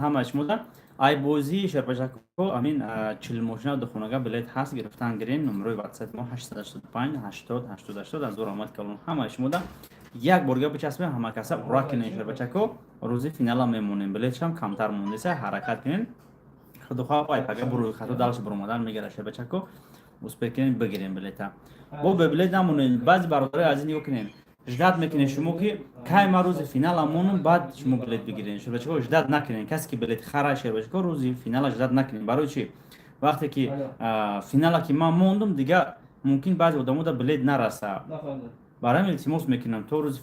همش مودا ای بازی شرپشکو امین 40 ماشین دو خونگا بلیت هست گرفتن گرین نمره واتساپ ما 885 80 80 از دور آمد کلون همش مودا یک بارگا بچسبه همه کسا اورا کنین شرپشکو روزی فینال میمونیم بلیتش هم کمتر مونده سه حرکت کنین خود خواه پای پگه برو خطو دالش برو مادر میگه شرپشکو بس بکنین بگیرین بلیتا با به بلیت نمونین بعضی برادرای از این کنین جداد میکنین شما که کای ما روز فینال همونم بعد شما بلیت بگیرین شو بچه جداد نکنین کسی که بلیت خراشه بچه روزی فینال جداد نکنین برای چی وقتی که فینال که ما موندم دیگه ممکن بعضی آدمو دا بلیت نرسه برای التماس میکنم تو روز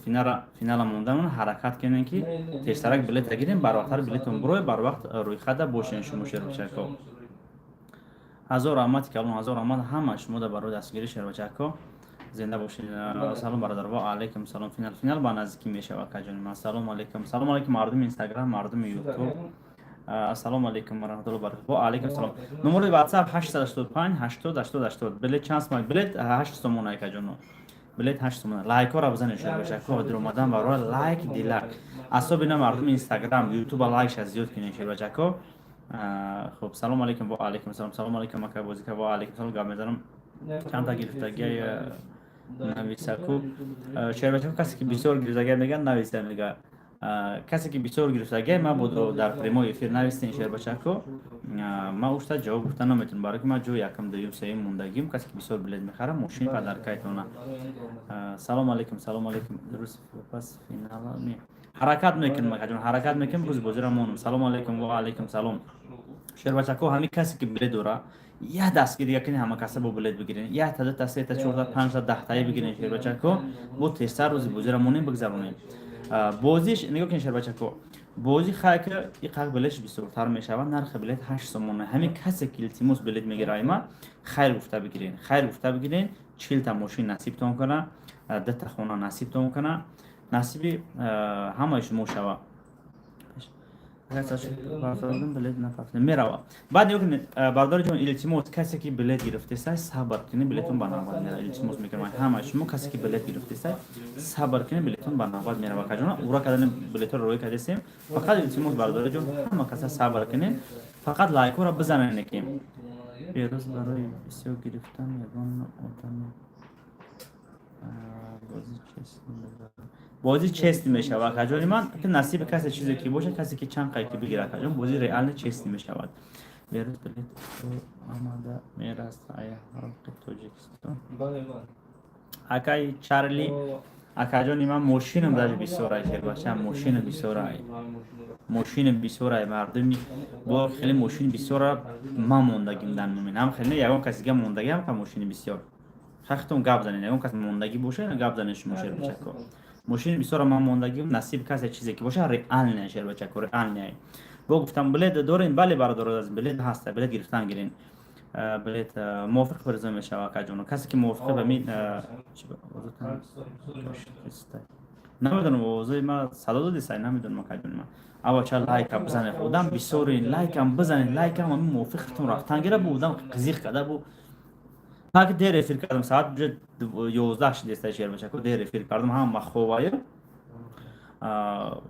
فینال موندن حرکت کنین که تشترک بلیت بگیرین بر وقت بلیتون بروی بر وقت روی خط باشین شما شرکت هزار رحمت کلون هزار رحمت همه شما دا برای دستگیری شرکت زنده باشین سلام برادر و علیکم سلام فینال با نزدیکی میشه واقعا جان من سلام علیکم مردم اینستاگرام مردم یوتیوب السلام علیکم و رحمت الله و برکاته و علیکم سلام نمره واتساپ 885 80 80 80 بلیت چانس ما بلیت 8 سومونه که جانو بلیت 8 سومونه لایک ها را بزنید شده کو در اومدن برای لایک دیلک اصلا بنا مردم اینستاگرام یوتیوب لایک از زیاد کنین شده کو خب سلام علیکم و علیکم سلام علیکم مکه بازی که و علیکم سلام گام میزنم چند تا گرفتگی نویسکو شربچکو کسی که بسیار گرفتگی میگن نویسته میگه کسی که بسیار گرفتگی ما بود در پریمو افیر نویسته شربچکو ما اوشتا جواب گفتن نمیتونم برای که ما جو یکم دویم سوم موندگیم کسی که بسیار بلیت میخره ماشین پدر کایتونه سلام علیکم درست پس فینال می حرکت میکنم مگه جون حرکت میکنم روز بزرگمون سلام علیکم و علیکم سلام شربچکو همین کسی که بلیت داره یه دستگیری یکنی همه کسا با بلیت بگیرین یه تا دو تا سه تا چهار تا پنج تا ده تایی بگیرین شربچکو با تیستر روزی بزرگمونیم بگذرونیم بازیش نگاه کن شربچکو بازی خواهی که این قرق بلیتش بسیارتر میشود نرخ بلیت 8 سومونه همین کسی که التماس بلیت میگیره ما خیر گفته بگیرین 40 تا ماشین نصیبتون کنه 10 تا خونه نصیبتون کنه نصیبی همه شما شود بلیت نفرستم میروا بعد یکی برادر جون التماس کسی که بلیت گرفته سای صبر کنه بلیتون بنابرای میره التماس میکنم همه شما کسی که بلیت گرفته سای صبر کنه بلیتون بنابرای میره واقعا جون اورا کردن بلیت رو روی کردیم فقط التماس برادر جون همه کسی صبر کنه فقط لایک رو بزنن نکیم پیروز برای بسیار گرفتن یگان آدم بازی چست میشه واقعا جون من که نصیب کسی چیزی که باشه کسی که چند قیقی بگیره کجا بازی ریال چست میشود بیروز بلیت آماده میراث آیا حلق تاجیکستان اکای چارلی اکا جون من ماشینم داشت بیسورای شد باشه ماشین بیسورای مردمی با خیلی ماشین بیسورا ما موندگیم دن میبینم خیلی یگان کسی که موندگی هم که ماشین بسیار خختون گاب زنین یگان کسی موندگی باشه گاب زنش ماشین بچکو ماشین بسیار ما موندگی نصیب کسی چیزی که باشه ریال نشه بچکو ریال نه با گفتم بلیت دارین بله برادر از بلیت هست بلیت گرفتن گیرین بلیت موافق فرزه میشه واقعا جون کسی که موافقه به می نمیدونم وضعی ما صدا دیسای نمیدونم واقعا جون ما اول چه لایک هم بزنید خودم بسیاری لایک هم بزنید لایک هم موافقتون رفتن گیره بودم قزیق کرده بود تا که دیر افیر کردم ساعت بجد 11 شده است شیر بچه که دیر افیر کردم هم مخوایی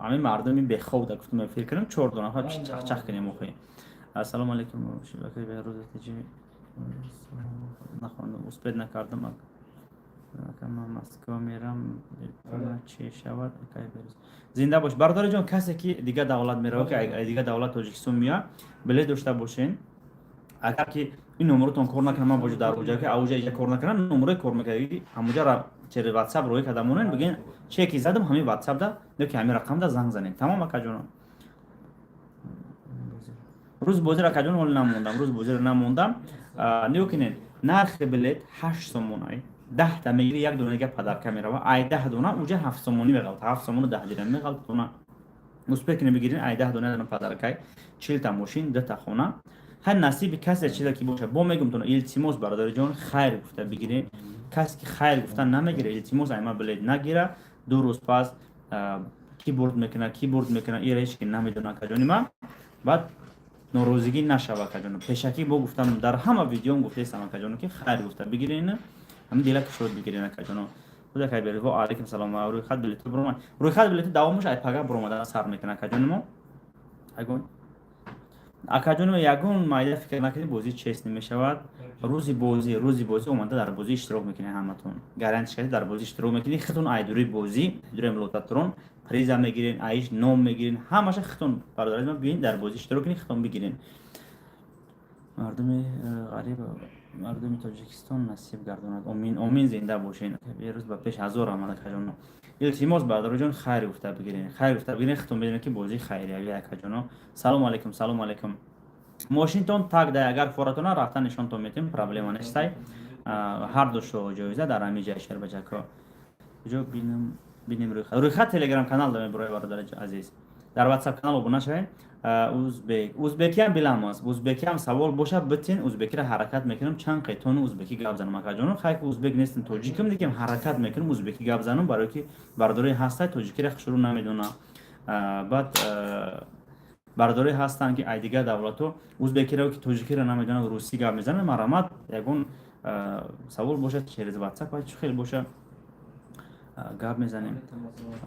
همین مردمی به خود گفتم افیر کردم 4 دو نفر چخ کنیم مخوایی السلام علیکم شبکه به روز تیجی نخوندم اسپید نکردم من مسکو میرم چی شود زنده باش برادر جان کسی که دیگه دولت میره که دیگه دولت تاجیکستان میاد بلیت داشته باشین اگر که این نمرتون کار نکنه من وجود در اونجا که اوجا یک کار نکنه نمره کار میکنه همونجا را چه واتساپ روی کدامونن بگین چکی زدم همین واتساپ دا که همین رقم دا زنگ زنین تمام اکا روز بازی را کجون ولی نموندم روز بازی را نموندم نیو کنین نرخ بلیت 8 سومونه 10 تا میگیری یک دونه دیگه پدرکه میره ای 10 دونه اونجا 7 سومونی میغلط 7 سومون 10 درهم میغلط دونه مثبت کنه بگیرین ای 10 دونه پدرکه 40 تا ماشین 2 تا خونه هر نصیب کسی چیزی که باشه با میگم تو التماس برادر جان خیر گفته بگیرین کسی که خیر گفتن نمیگیره التماس ایما بلیت نگیره 2 روز پس کیبورد میکنه ایرش که نمیدونه کجانی من بعد ناراضگی نشوه کجانو پیشکی با گفتم در همه ویدیوم گفته استم کجانو که خیر گفته بگیرین همین دیلک شد بگیرین کجانو خدا خیر بری و علیکم سلام روی خط بلیت برام روی خط بلیت دوامش ای پگا برام سر میکنه کجانو اگون акаҷоно ягон майда фикр накунед бозӣ чест намешавад. рӯзи бозӣ омада дар бозӣ иштирок мекунед ҳаматон. Гарантия кардед дар бозӣ иштирок мекунед. Хитон айдури бозӣ, айдури мулотатрон, приза мегирен, аиш ном мегирен. Ҳамаша хитон бародаризм биёед дар бозӣ иштирок кунед, хитон бигирен. мардуми ғариб мардуми Тоҷикистон насиб гардонад. Омин зинда бошед. Берӯз ба пеш 1000 омад акаҷоно. илтимос бародарҷон хайр гуфта бигирен, хитон бидонед ки бозии хайриявӣ акаҷоно. Салом алейкум. Мошинтон так дай, агар форатона рафта нишонтон метем, проблема нестай. Ҳар ду шо ҷоиза дар ҳамин ҷай Шербачако. Ҷо бинем рӯйхат телеграм канал дорем бирои бародари азиз. Дар WhatsApp канал обуна шавед. Узбекиам биламоз. Узбекиам савол боша битин, узбекиро ҳаракат мекунам, чанд қайтони узбекӣ гап занам акаҷоно. Хайки узбек нестем, тоҷикам дигем ҳаракат мекунам, узбекӣ гап занам, барои ки бародари ҳастай тоҷикиро шурӯ намедона. Баъд бародари ҳастанд ки ай дигар давлато узбекиро ки тоҷикиро намедонанд, русӣ гап мезананд. Марамат ягон савол бошад через WhatsApp ай хел боша гап мезанем.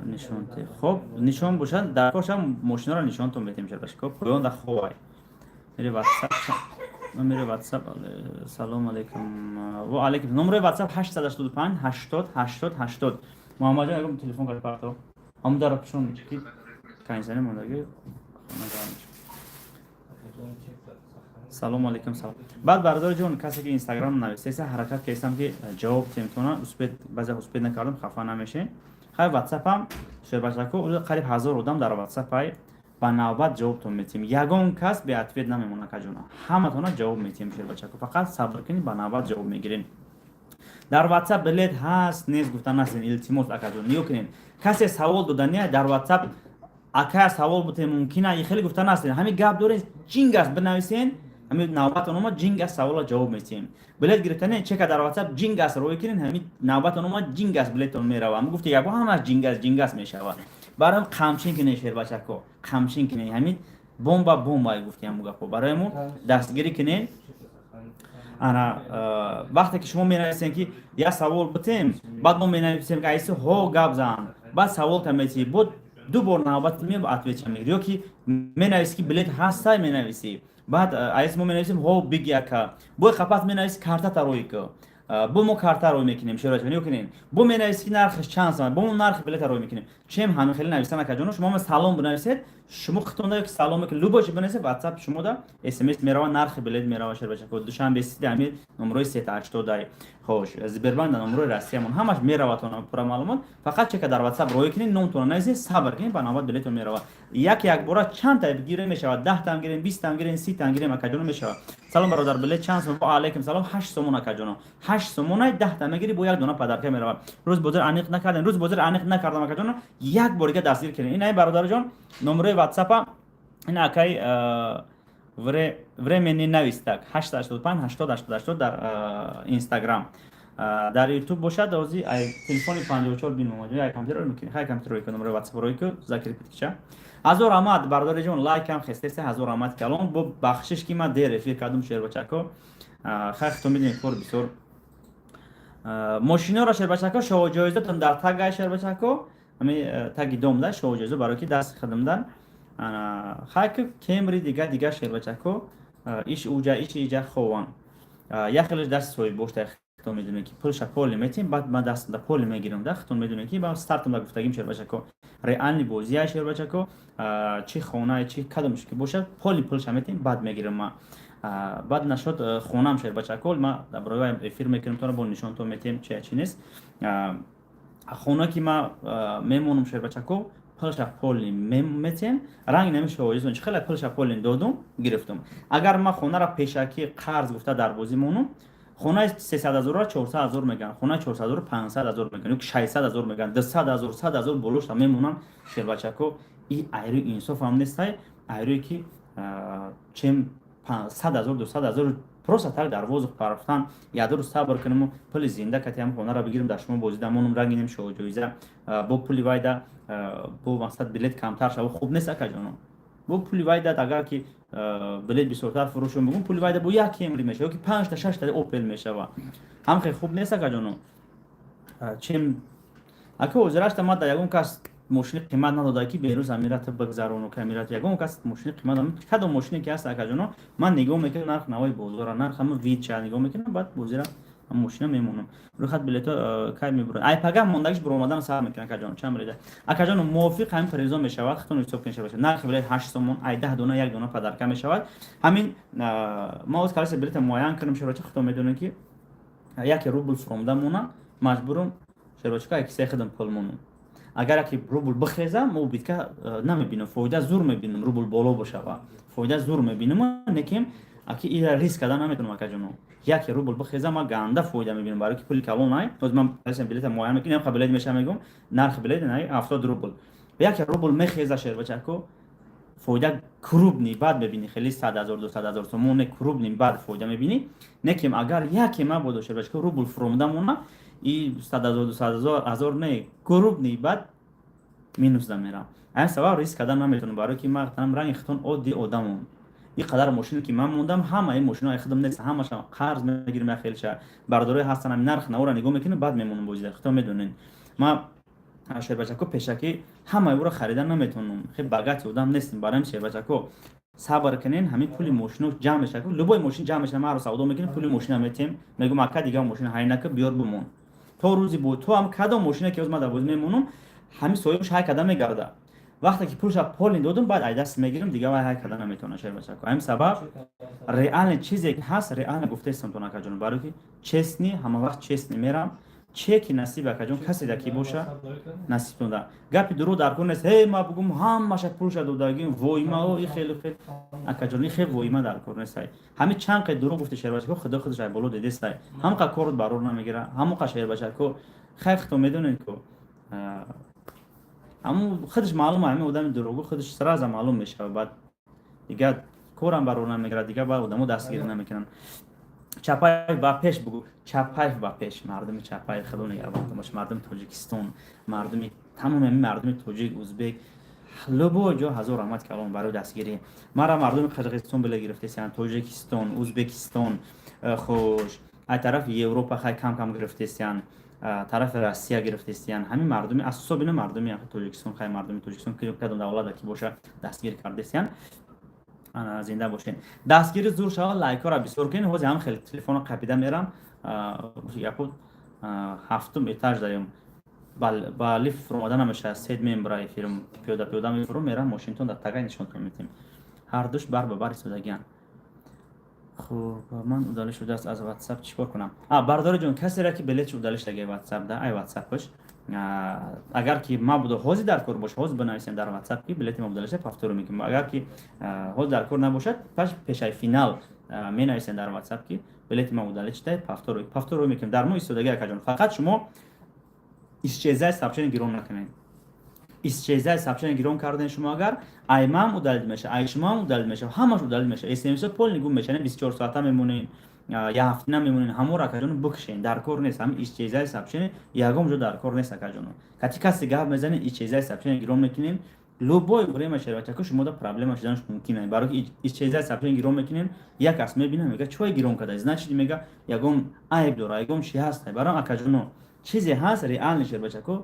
Нишонте. Хоб, нишон бошад, дар кошам мошинаро нишонтон метем Шербачако. Поён да ховай. Номери WhatsApp. Салом алейкум. Ва алейкум. Номери WhatsApp 885 80 80 80. Муҳаммадҷон ягон телефон кар парто. Амудар пишон ки канисане мондаги. Салом алейкум. Баъд бародарҷон касе ки Instagram нависеса ҳаракат кардам ки ҷавоб темтона успед баъзе успед накардам, хафа намешед. Хай WhatsApp-ам Шербачако қариб 1000 одам дар WhatsApp-ай ба навбат ҷавобтон метем. Ягон кас беатвет намемона акаҷона. Ҳаматона ҷавоб метем Шербачако. Фақат сабр кунед, ба навбат ҷавоб мегирен. Дар WhatsApp билет ҳаст, нест гуфта настин, илтимос акаҷон. Ниё кунед. Касе савол додания дар WhatsApp ака савол бутем мумкина, хеле гуфта настин. Ҳамин гап доред, ҷингас бинависен. ҳамин навбат ономад ҷингас савола ҷавоб метем. Билет гирифтане чека дар WhatsApp ҷингас роӣ кунед, ҳамин навбат ономад ҷингас билетон мерава. Ам гуфте яко ҳамаш ҷингас мешавад. Барам қамчин кине Шербачако, қамчин кине ҳамин бомба гуфтем гапо. Бароимо дастгирӣ кине. Ана вақте ки шумо менависем ки я савол бутем, баъд мо менависем ки айси ҳо гап зан, баъд савол камети, бо ду бор навбат ме атвеча мегири, ё ки менависи ки билет ҳастай менависи. Баъд айс мо менависем ҳо биги ака. Бо қапат менависи картата роӣ ка. Бо мо карта роӣ мекунем, Шербачако ниё кунем. Бо менависи ки нархиш чанд сомат, бо мо нархи билета роӣ мекунем. Чем ҳамин хеле нависан акаҷоно, шумо салом бинависед, шумо хитонда ки салом ки лубош бинависед, WhatsApp шумо да SMS мерава, нархи билет мерава Шербачако. Душанбе сида ҳамин номрои 380 дай. Хош, Сбербанк номрои Россиямон ҳамаш мерава тона пура маълумот. Фақат чека дар WhatsApp роӣ кунед, номтон нависед, сабр кунед, ба навбат билетон мерава. Як бора чанд та гирем мешавад, 10 там гирем, 20 там гирем, 30 там гирем акаҷоно мешавад. Салом бародар, билет чанд сом? Ва алейкум салом, 8 сомон акаҷоно. 8 сомонай 10 та мегири, бо як дона падарка мерава. Рӯз бозор аниқ накардем, рӯз бозор аниқ накардам акаҷоно. Як борига дастгир кунед. Ин ай бародарҷон, номрои WhatsApp ин акай времени навистак 885 80 80 дар Instagram. Дар YouTube бошад ози ай телефони 54 бин моҷо ай компютер мекунед. Хай компютер ро номрои WhatsApp ро ки закир кича. Азор Ахмад бародарҷон, лайкам хестеса Азор Ахмад калон бо бахшиш ки ма дер эфир кардам Шербачако. Хай хто медонед кор бисёр мошинаро Шербачако шоу ҷоизатон дар тагай Шербачако, ами таги дом да шоу ҷоиза барои ки даст хидмдан. Хайк Кемри дига Шербачако иш уҷа иш иҷа хован. Я хелеш даст сои бошта хитон медонед ки пулша поли метим, баъд ма даст да поли мегирам да хитон медонед ки ба стартам да гуфтагим Шербачако. Реальни бозия Шербачако, чи хона чи кадомш ки бошад, поли пулша метим, баъд мегирам ма. Баъд нашод хонам Шербачако, ма барои эфир мекунам тона бо нишонтон метем чи нест. Хона ки ма мемонам Шербачако пулша поли метем, ранги намешавад, чи хеле пулша поли додум, гирифтам. Агар ма хонара пешаки қарз гуфта дар бозӣ монам, хонаи 300,000 400,000 меган, хонаи 400,000 500,000 меган, 600,000 меган, 200,000 100,000 болошта мемонам Шербачако. И айрӯи инсоф ҳам нестай, айрӯи ки чем 100,000 200,000 просто так дар воздух парафтан, як рӯз сабр кунам, пули зинда катиам хонара бигирам, дар шумо бозида монам, рангинем шоу ҷоиза, бо пули вайда бо мақсад билет камтар шава хуб нест акаҷоно. Бо пули вайда агар ки билет бисёртар фурӯшам бигум, пули вайда бо як Кемри мешава, ё ки 5 та 6 та Opel мешава. Ҳам хеле хуб нест акаҷоно. Чем ака озирашта ма да ягон кас ماشین قیمت نداده که بیروز امیرات بگذارونو که امیرات یگون کس ماشین قیمت هم کدام ماشینی که هست اکاجونو من نگاه میکنم نرخ نوای بازار نرخ هم وید چه نگاه میکنم بعد بازار هم ماشین میمونم رو خط بلیط کای میبره ای پگاه موندگش بر اومدن سر میکنن اکاجون چند بلیط اکاجون موافق هم پریزا میشود خطون حساب کنشه باشه نرخ بلیط 8 سومون ای 10 دونه یک دونه پدرکم میشود همین ما از کلاس بلیط معین کردیم شروع خطون میدونن که یک روبل فرومده مونه مجبورم شروع یک سه خدم پول مونم اگر که روبل بخیزم مو بیت که نمیبینم فایده زور میبینم روبل بالا باشه و فایده زور میبینم نکیم اکی این ریسک کردن نمیتونم اکاجونو یک روبل بخیزم ما گنده فایده میبینم برای که پولی کلون نای باز من مثلا بلیط معین میکنم قبل میشه میگم نرخ بلیط نه 70 روبل یک روبل میخیزه شیر بچکو فایده کروب نی بعد ببینی خیلی 100,000 200,000 تومان کروب نی بعد فایده میبینی نکیم اگر یکی ما بودو شیر بچکو روبل فرومده مونه این 100,000 200,000 نه کروب نی بعد مینوس دم میرم این سوار ریسک کردن نمیتونم برای که من تنم رنگ خطون عادی آدمم این قدر ماشینی که من موندم همه این ماشینا خدم نیست همش قرض میگیرم خیلی شه برداری هستن هم نرخ نورا نگاه میکنه بعد میمونم بوجه خطون میدونین ما شیر بچکو پیشکی همه او رو خریدن نمیتونم خیلی بگاتی آدم نیستیم برای شیر بچکو صبر کنین همین پولی ماشینو جمع میشه لبای ماشین جمع میشه ما رو سودا میکنیم پولی ماشین میتیم میگم اکا دیگه ماشین هاینک بیار بمون تو روزی بود تو هم کدام ماشینی که از ما داوود میمونم همین سویش های کدام میگرده وقتی که پولش پول دادم بعد ای دست میگیرم دیگه های کدام نمیتونه شیر بچکو همین سبب ریال چیزی که هست ریال گفته استم تو نکجون برای که چسنی همه وقت چسنی میرم چه نصیب اکاجون کسی دکی باشه نصیب تونده گپی درو در کن نیست هی ما بگم همش پولش دادگیم وای ما این خیلی اکاجونی خیلی وای ما در کن نیست همین چند قد درو گفته شیر بچکو خدا خودش بالا دیده است هم کارت برور نمیگیره هم شیر بچکو خیلی تو میدونین که همون خودش معلومه همین آدم دروغو خودش سراز معلوم میشه بعد دیگه کورم برور نمیگیره دیگه با آدمو دستگیر نمیکنن چپای با پیش بگو چپای با پیش مردم چپای خیلی نگران باش مردم تاجیکستان مردم تمام این مردم تاجیک ازبک لبو جو هزار رحمت کلام برای دستگیری مرا مردم قزاقستان بله گرفته سیان تاجیکستان ازبکستان خوش از طرف اروپا خیلی کم کم گرفته سیان طرف روسیه گرفته سیان همین مردم اساسا بین مردمی تاجیکستان خیلی مردم تاجیکستان که کدام دولت کی باشه دستگیر کرده سیان زنده باشین دستگیر زور شما لایک ها را بسیار کنین حوضی هم خیلی تلفن قپیده میرم یکو هفتم ایتاج داریم با لیفت فرمودن نمیشه سید میم برای فیلم پیاده میفرم میرم ماشینتون در تگای نشون میتیم هر دوش بر به بر سودگیان خب من udalish شده است از واتساپ چیکار کنم بردار جون کسی را که بلیت udalish دیگه واتساپ ده ای واتساپش اگر که ما بوده حوزی در کار باشه حوز بنویسین در واتساپ که بلیت ما udalish پفتور میکنیم اگر که حوز در کار نباشد پس پیشای فینال می نویسین در واتساپ که بلیت ما udalish ده پفتور میکنیم در مو استودگی اکجون فقط شما چیزای سابچن گیرون نکنین چیزای سابچن گیرون کردن شما اگر ایمام udalish میشه ایشمام udalish میشه همش udalish میشه اس پول نگم میشه 24 ساعته میمونین یا هفته نمیمونین همون را کجون بکشین در کار نیست هم ایش چیزای سابچن یگم جو در کار نیست کجون کسی گپ میزنه این چیزای سابچن گیرون میکنین لوبوی برای مشه بچه که شما دا پرابلم شدنش ممکنه برای این چیزای سابچن گیرون میکنین یک کس میبینه میگه چوی گیرون کرده значит میگه یگم عیب داره یگم چی هست برای اکجون چیزی هست ریال نشه بچه که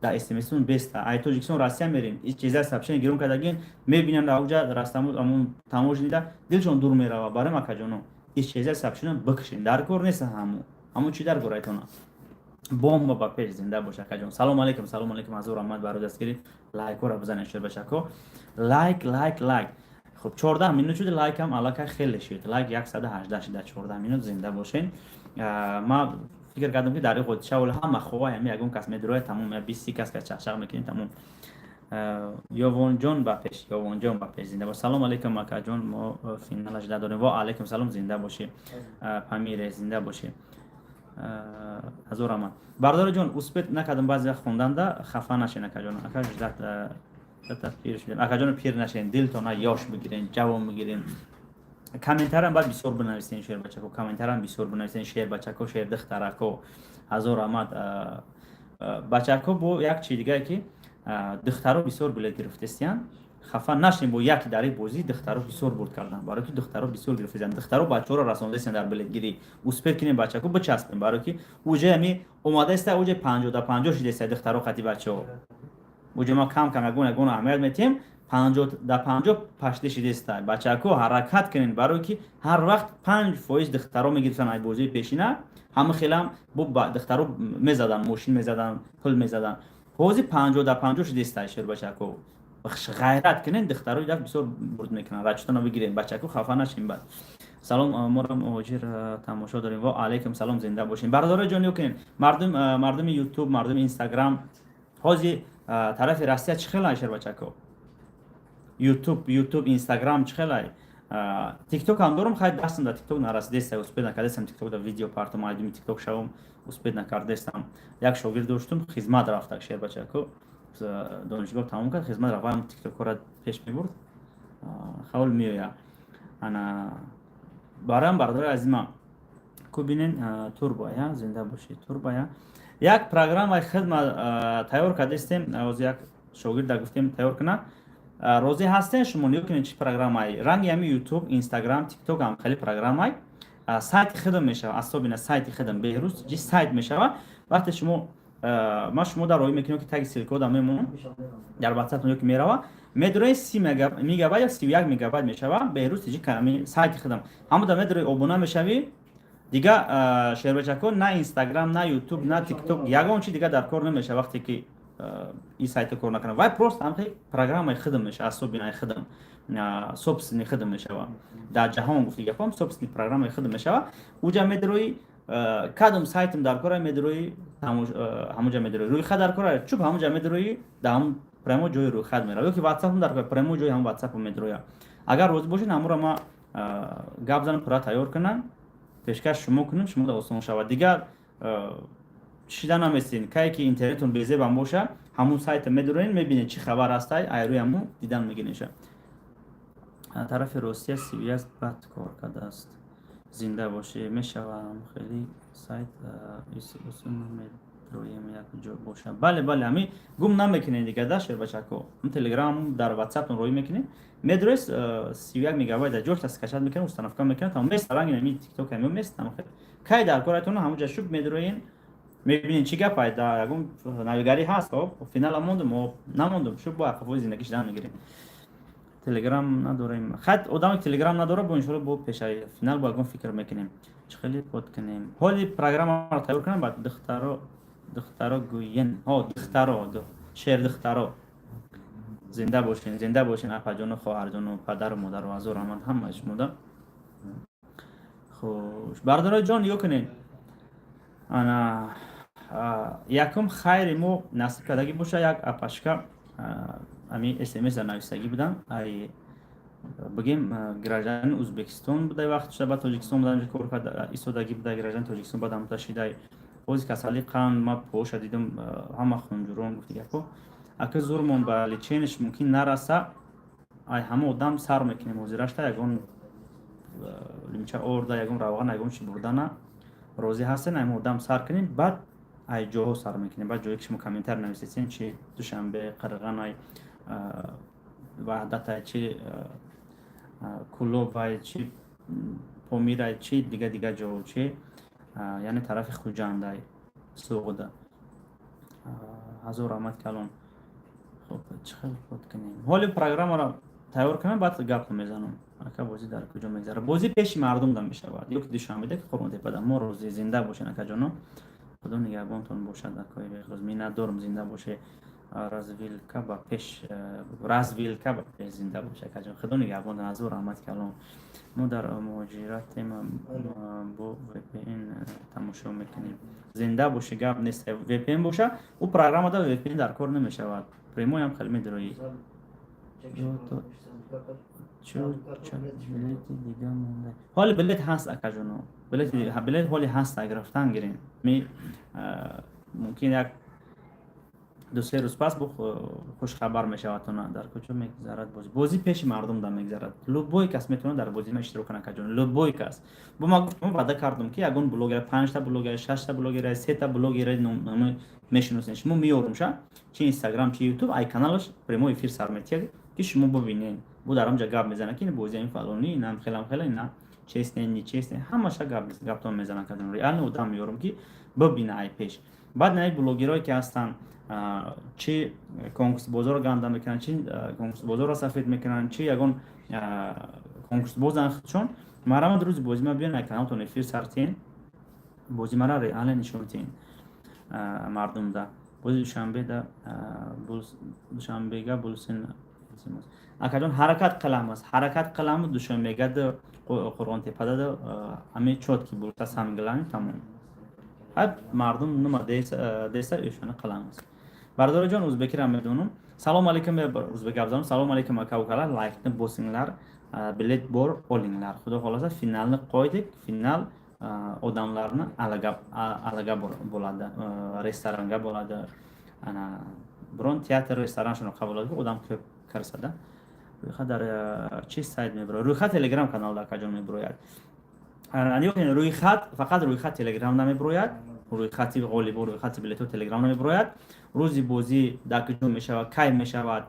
در استمیستون بیست ای توجیکسون راستی میرین این چیزا سابچن گیرون کردگین میبینن در اوجا راستمون امون تماش نیده دلشون دور میره برای مکجونو این چیزا سابچن بکشین در کار نیست همون چی در کارایتونه بوم با پیش زنده باشه کجون سلام علیکم حضور احمد برای دستگیری لایک رو بزنید شیر بشه کو لایک خب 14 مینوت شده لایک هم علاقه خیلی شد لایک 118 شده 14 مینوت زنده باشین ما فکر کردم که در خود شاول هم خواه هم یگون کس میدروه تمام 20 کس که چخشق میکنین تمام یوون جون با پیش زنده باش سلام علیکم مکا جون ما فینال اجدا داریم و علیکم سلام زنده باشی پامیر زنده باشی حضور امان بردار جون اسپت نکردم بعضی خوندن ده خفه نشین اکا جون اکا جدت پیر شدیم اکا جون پیر نشین دلتون یاش بگیرین جوان بگیرین کامنتر هم باید بسیار بنویسین شعر بچکو کامنتر هم بسیار بنویسین شعر بچکو شعر دخترکو حضور آمد بچکو بو یک چی دیگه که دخترو بسیار بلد گرفتستیان خفه نشین بو یک داری بوزی دخترو بسیار برد کردن برای که دخترو بسیار گرفتستیان دخترو بچه‌ها رو رسوندستین در بلدگیری اوسپر کنین بچکو بچسبین برای که اوجه می اومده است اوجه 50 تا 50 شده است دخترو خاطی بچه‌ها ما کم کم یگون اهمیت میتیم 50 در 50 پشتش دیسته بچه کو حرکت کنین برای که هر وقت 5% دخترها میگیرن ای بازی پیشینه همه خیلی بو دخترها میزدن ماشین میزدن پل میزدن بازی 50 در 50 دیسته شیر بچه کو بخش غیرت کنین دخترها یک بسیار برد میکنن رچتون رو بگیرین بچه کو خفه نشین بعد سلام ما را مهاجر تماشا داریم و علیکم سلام زنده باشین برادر جان کنین مردم یوتیوب مردم اینستاگرام هازی طرف راستیا چه خیلی شیر بچه کو یوتیوب اینستاگرام چه خیلی تیک توک هم دارم خیلی دستم در تیک توک نرسیده اسپید نکردم تیک توک در ویدیو پارت مایدمی تیک توک شوم اسپید نکردم یک شاگرد داشتم خدمت رفت شیر بچه کو دانشگاه تمام کرد خدمت رفتم تیک توک را پیش میبرد خول میویا انا برام برادر عزیزم کو بینین توربایا زنده باشید توربایا یک پروگرام خدمت تیار کردیم از یک شاگرد گفتیم تیار کنه روزی هستن شما نیو کنین چی پروگرام ای رنگ یمی یوتیوب اینستاگرام تیک توک هم خیلی پروگرام ای سایت خدم میشه اصلا سایت خدم بهروز جی سایت میشه وقتی شما ما شما در روی میکنیم که تگ سیلکود هم میمونم در واتساپ نیو که میره میدروی 30 میگابایت یا 31 میگابایت میشه بهروز جی کمی سایت خدم همون در میدروی ابونه میشوی دیگه شیر بچه کن نه اینستاگرام نه یوتیوب نه تیک توک یگان چی دیگه در کار نمیشه وقتی که این سایت کار نکنه وای پروست هم خیلی پروگرام خدم میشه اصلا بینای خدم سوبس نی خدم میشه در جهان گفتی گفتم سوبس نی پروگرام خدم میشه اوجا میدروی کدوم سایتم در کار میدروی همونجا میدروی روی خد در کار چوب همونجا میدروی دام پرمو جوی روی خد میره که واتساپ در کار پرمو جوی هم واتساپ میدروی اگر روز باشین همون ما گپ زدن پرا تیار کنن پیشکش شما کنیم شما در آسان شود دیگر چیزا نمیستین که اینترنتتون بیزه بم باشه همون سایت میدروین میبینید چی خبر هستای ایروی همون دیدن میگینیشه طرف روسیه سی بی اس بد کار کرده است زنده باشه میشوم خیلی سایت اصول میدرویم یک جا باشه بله همی گم نمیکنین دیگه داشته بچه‌کو اون تلگرام در واتساپ روی میکنین میدرویس 31 میگابایت در جوش است کشات میکنه استنافکا میکنه تا میست رنگ نمی تیک توک همون میست نمیخواد کی در کارتون همونجا شوب میدروین میبینین چی گپ در یگون نویگاری هست خب فینال موندم نموندم شوب با خفوی زندگیش دارم میگیریم تلگرام نداریم خط آدم تلگرام نداره با انشالله با پیشای فینال با فکر میکنیم چه خیلی پود کنیم حالی پروگرام رو تیار کنیم بعد دخترا گوین دخترا شعر دخترا زنده باشین اپا جان و خواهر جان و پدر و مادر و از رحمت همه شما خوش برادر جان یو کنین انا یکم خیر مو نصیب کردگی باشه یک اپاشکا امی اس ام اس نوشتگی بودم ای بگیم گراجان ازبکستان بوده وقت شب تاجیکستان بودم کار کرد ایستادگی بوده گراجان تاجیکستان بودم تشیده اوز کسالی قان ما پوش دیدم همه خونجورون گفتی گفت اگه زورمون به لیچینش ممکن نرسه ای همه آدم سر میکنیم وزیرش تا یگون لیمچه اورده یگون روغن یگون چی بردنه روزی هستن ایم آدم سر کنیم بعد ای جوها سر میکنیم بعد جوی که شما کامنتر نویسید چی دوشنبه قرقان ای وحدت ای چی کلوب ای چی پومیر ای چی دیگه جو چی یعنی طرف خوجنده ای سوغده هزار آمد کلون خب چه خیلی خود کنیم حالی پروگرام را تیار کنم بعد گپ میزنم اکا بازی در کجا میگذره بازی پیش مردم دم میشه بعد یک دوشنبه که قربونت بدم ما روزی زنده باشین اکا جانو خدا نگهبانتون باشه در کاری روز می ندارم زنده باشه رازویلکا با پیش زنده باشه اکا جان خدا نگهبان از رحمت کلام ما در مهاجرت با وی پی این تماشا میکنیم زنده باشه گپ نیست وی پی این باشه او پروگرام دا وی پی این در کار نمیشه پریمو هم خیلی میدروی حالی بلیت هست اکا جانو بلیت حالی هست اگر رفتن گیرین می ممکن یک دو سه روز پس خوش خبر میشه واتونا در کجا میگذرد بازی پیش مردم دم میگذرد لوبوی کس میتونه در بازی ما اشتراک کنه کجا لوبوی کس با ما گفتم وعده کردم که یگون بلوگر 5 تا بلوگر 6 تا بلوگر 3 تا بلوگر نام میشناسنش مو میورم شا چه اینستاگرام چه یوتیوب ای کانالش پریمو افیر سر میتیه که شما ببینین بود در آنجا گپ میزنه که این بازی این فلانی اینم خیلی اینا چیست نی چیست همش گپ تو میزنن کردن ریال آدم میارم که ببینه ای پیش بعد نه بلوگرایی که هستن چی کنکس بازار گنده میکنن چی کنکس بازار را سفید میکنن چی یگون کنکس بازن چون مرام روز بازی ما بیان کانال تو نفیر سرتین بازی مرا ریال نشونتین مردم دا بازی دوشنبه دا دوشنبه گا بولسن اکجان حرکت قلم است حرکت قلم دوشنبه گا دا قرآن تپاده دا همه چوت کی بولتا سامگلانی تمام هر مردم نما دیسا ایشونه قلم است بردار جان ازبکی را میدونم سلام علیکم به ازبک افزانم سلام علیکم اکاوکاlar لایک بوسینگlar bilet bor olinglar xudo xolasa finalni qo'ydik final odamlarni alaga bo'ladi restoranga bo'ladi ana biron teatr restoran shuni qabul qiladi odam ko'p kirsada ro'yxat dar chi sayt mebro ro'yxat telegram kanalda akajon mebroyad yo'q ro'yxat faqat ro'yxat telegramda mebroyad رویخطی غالب و رویخطی بلیتو تلگرام نمیبراید روزی بازی در کجا میشود کی میشود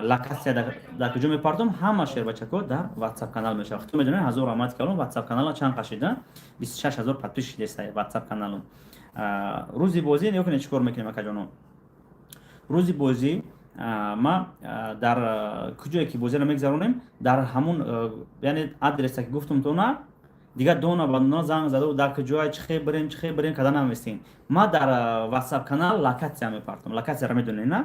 لکاسیا در کجا میپردم همه شیر بچه‌ها در واتساپ کانال میشود تو میدونید 1000 آمد کردم واتساپ کانال چند کشیدن 26000 پادپیش شده واتساپ کانالم روزی بازی نیو کنه چیکار میکنیم اکجانو روزی بازی ما در کجایی که بازی رو میگذرونیم در همون یعنی آدرسی که گفتم تو نه دیگه دونا بندنا زنگ زده و در کجای چه بریم کدام نمیستین ما در واتساپ کانال لکاتیا میپرتم لکاتیا رو میدونین نه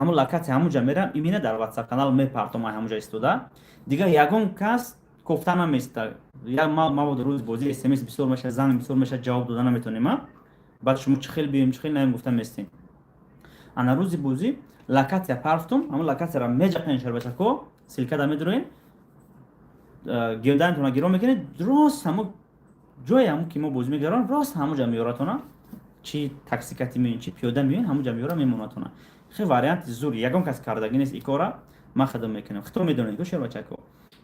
همون لکاتیا همونجا میرم ایمینه در واتساپ کانال میپرتم ما همونجا استودا دیگه یگون کس گفتن نمیست یا ما بود روز بازی اس ام اس بسیار میشه زنگ بسیار میشه جواب دادن نمیتونیم ما بعد شما چه خیلی بیم چه خیلی نمی گفتم میستین انا روز بازی لکاتیا پرتم همون لکاتیا رو میجا پنشر بچه کو سیلکا دا میدونین گردن تونا گیرو میکنه درست همون جای همون که ما بازی میگیرن راست همونجا میاراتونا چی تاکسی کتی میین چی پیاده میین همونجا میاره میموناتونا خیلی واریانت زور یگان کس کاردگی نیست ایکورا ما خدمت میکنم خطور میدونید که شیر بچه کو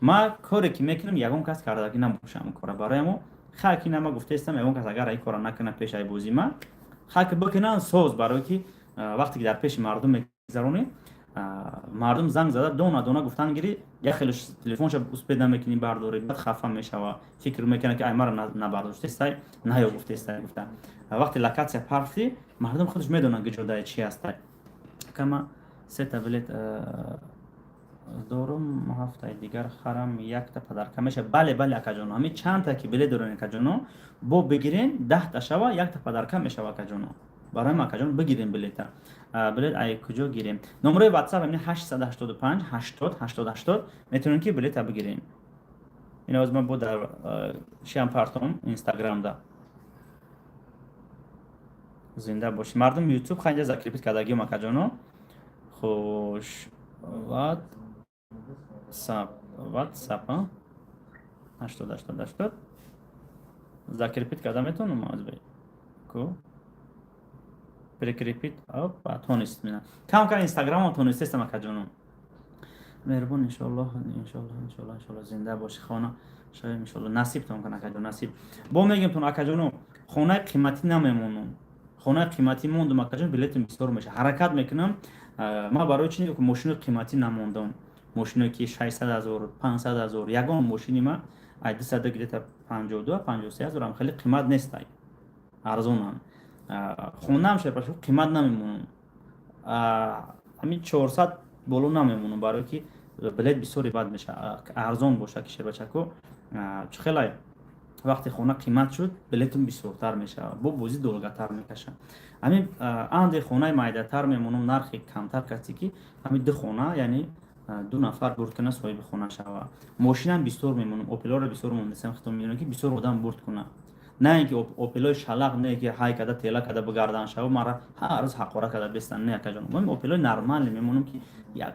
ما کاری که میکنم یگان کس کاردگی نمیکنم کارا برای ما خاکی نما گفته استم یگان کس اگر ای کارا نکنه پیش ای بازی ما خاک بکنن سوز برای که وقتی که در پیش مردم میگذرونی مردم زنگ زده دونا گفتن گیری یا خیلی تلفنش اوس پیدا میکنی برداری بعد خفه میشه و فکر میکنه که ای مرا نبرداشته است نه یا گفته است گفته وقتی لکاتیا پرفتی مردم خودش میدونن که جدای چی است کما سه تبلت دورم هفته دیگر خرم یک تا پدر کمشه بله اکجانو همین چند تا که بله دورن اکجانو بو بگیرین 10 تا شوا یک تا پدر کم میشه اکجانو برای ما کجان بگیریم بلیت ای کجا گیریم نمره واتساپ همین 885 80 میتونین که بلیت بگیرین این از من بود در شام پارتون اینستاگرام دا زنده باش مردم یوتیوب خیلی زکریپیت کردگی ما کجانو خوش واتساپ 80 زکریپیت کرده میتونم از بی کو прикрепить تونست مینا کم اینستاگرام تونست است ما کجانم مهربون ان شاء الله زنده باشی خانه شاید ان شاء الله نصیب تون کنه کجان نصیب با میگم تون اکجانو خونه قیمتی نمیمونم خونه قیمتی موندم اکجان بلیت بسیار میشه حرکت میکنم ما برای چی که ماشین قیمتی نموندم ماشینی که 600000 500000 یگان ماشینی ما 200 گرفت 52 53000 هم خیلی قیمت نیست ارزونم خونم شد پس قیمت نمیمونم همین 400 بالو نمیمونم برای که بلیت بسیاری بد میشه ارزون باشه که شیر بچه کو خیلی وقتی خونه قیمت شد بلیتم بسیارتر میشه با بازی دولگتر میکشه همین اند خونه مایده تر میمونم نرخی کمتر کسی که همین دو خونه یعنی 2 نفر برد کنه صاحب خونه شوه ماشینم بسیار میمونم اوپلا رو بسیار مونسم خودم میدونم که بسیار آدم برد کنه نه اینکه اوپلای شلق نه که های کده تیلا کده بگردان شو مرا هر روز حقوره کده بستن نه کجان من اوپلای نرمال میمونم که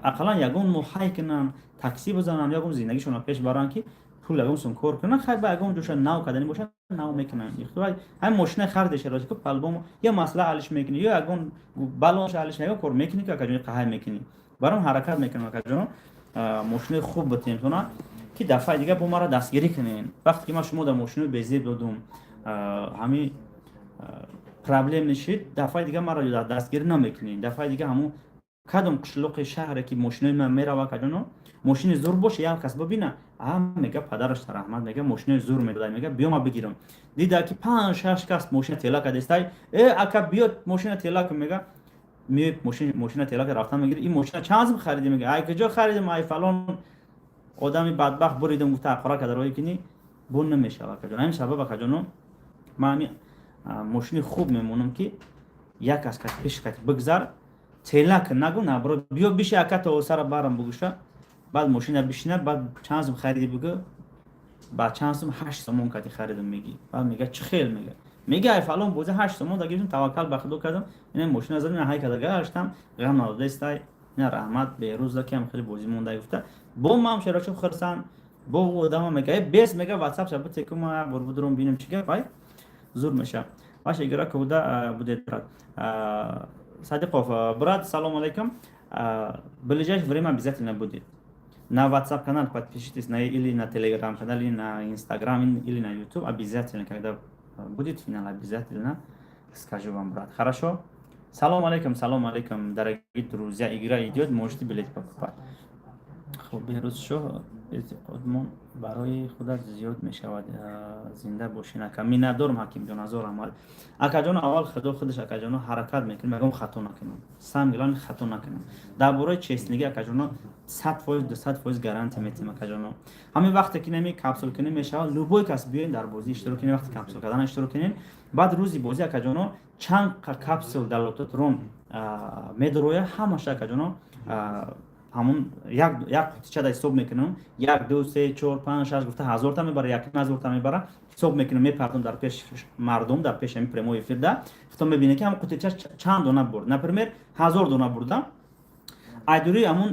اقلا یگون مو های کنن تاکسی بزنن یگون زندگیشون پیش برن که پول یگون سون کار کنن خیر با یگون جوش ناو کدنی باشه ناو میکنن اختوای هم ماشین خریدش راځي که پلبم یا مسئله حلش میکنی یا یگون بالانش حلش نه کار میکنی که کجان قهر میکنی برام حرکت میکنم کجان ماشین خوب بتیم که دفعه دیگه با مرا دستگیری کنین وقتی که ما شما در ماشین بزید دادم همین پرابلم نشید دفعه دیگه مرا دستگیری نمیکنین دفعه دیگه همون کدام قشلوق شهری که ماشین من میره کجانو ماشین زور باشه یک کس ببینه میگه پدرش در رحمت میگه ماشین زور میده میگه بیا ما بگیرم دیده که 5-6 کس ماشین تیلا کده استای اکا بیاد ماشین تیلا که میگه می ماشین تیلا که رفتن میگیره این ماشین چند خریدی میگه ای کجا خریدم ای فلان آدمی بدبخت بریدم گفته اقرا کرده روی کنی بون نمیشه کجا همین سبب کجانو من ماشین خوب میمونم که یک از کس پیش کت بگذار تیلک نگو نه برو بیا بیش اکت و سر بارم بگوشه بعد ماشین بشینه بعد چند سوم خریدی بگو بعد چند سوم 8 سوم کتی خریدم میگی بعد میگه چه خیل میگه ای فلان بوزه 8 سوم داگیرم توکل به خدا کردم این ماشین زدم های کدا گشتم غم ناده استای نه رحمت به روز که خیلی بوزی مونده گفته بوم هم شراچو خرسان بو آدم میگه 20 میگه واتساپ شب تکم برو بدرم ببینم چیه پای زور میشه باشه اگر که буде Садиқов, брат, салом алейкум. В ближайшее время обязательно будет. На WhatsApp канал подпишитесь или на Telegram канал, или на Instagram, или на YouTube. Обязательно, когда будет финал, обязательно скажу вам, брат. Хорошо? салом алейкум, дорогие друзья. Игра идет, можете билет покупать. خب بهروز شو اعتقادمون برای خودت زیاد می شود زنده باشی نکن می ندارم حکیم جان هزار عمل اکا جان اول خدا خودش اکا جان حرکت میکنم میگم خطا نکنم سنگلان خطا نکنم در برای چیستنگی اکا جان 100% گارانتی میتیم اکا جان همین وقتی که نمی کپسول کنیم می شود لوبوی کس بیاین در بازی اشتراک کنین وقتی کپسول کردن اشتراک کنین بعد روزی بازی اکا جان چند کپسول در لوتوترون میدروه همش اکا جان همون یک قطعه دا حساب میکنم 1 2 3 4 5 6 گفته 1000 تا میبره 1000 تا میبره حساب میکنم میپردم در پیش مردم در پیش این پرمو افیر ده تو میبینه که هم قطعه چند دونه برد نپرمیر 1000 دونه بردم ایدوری همون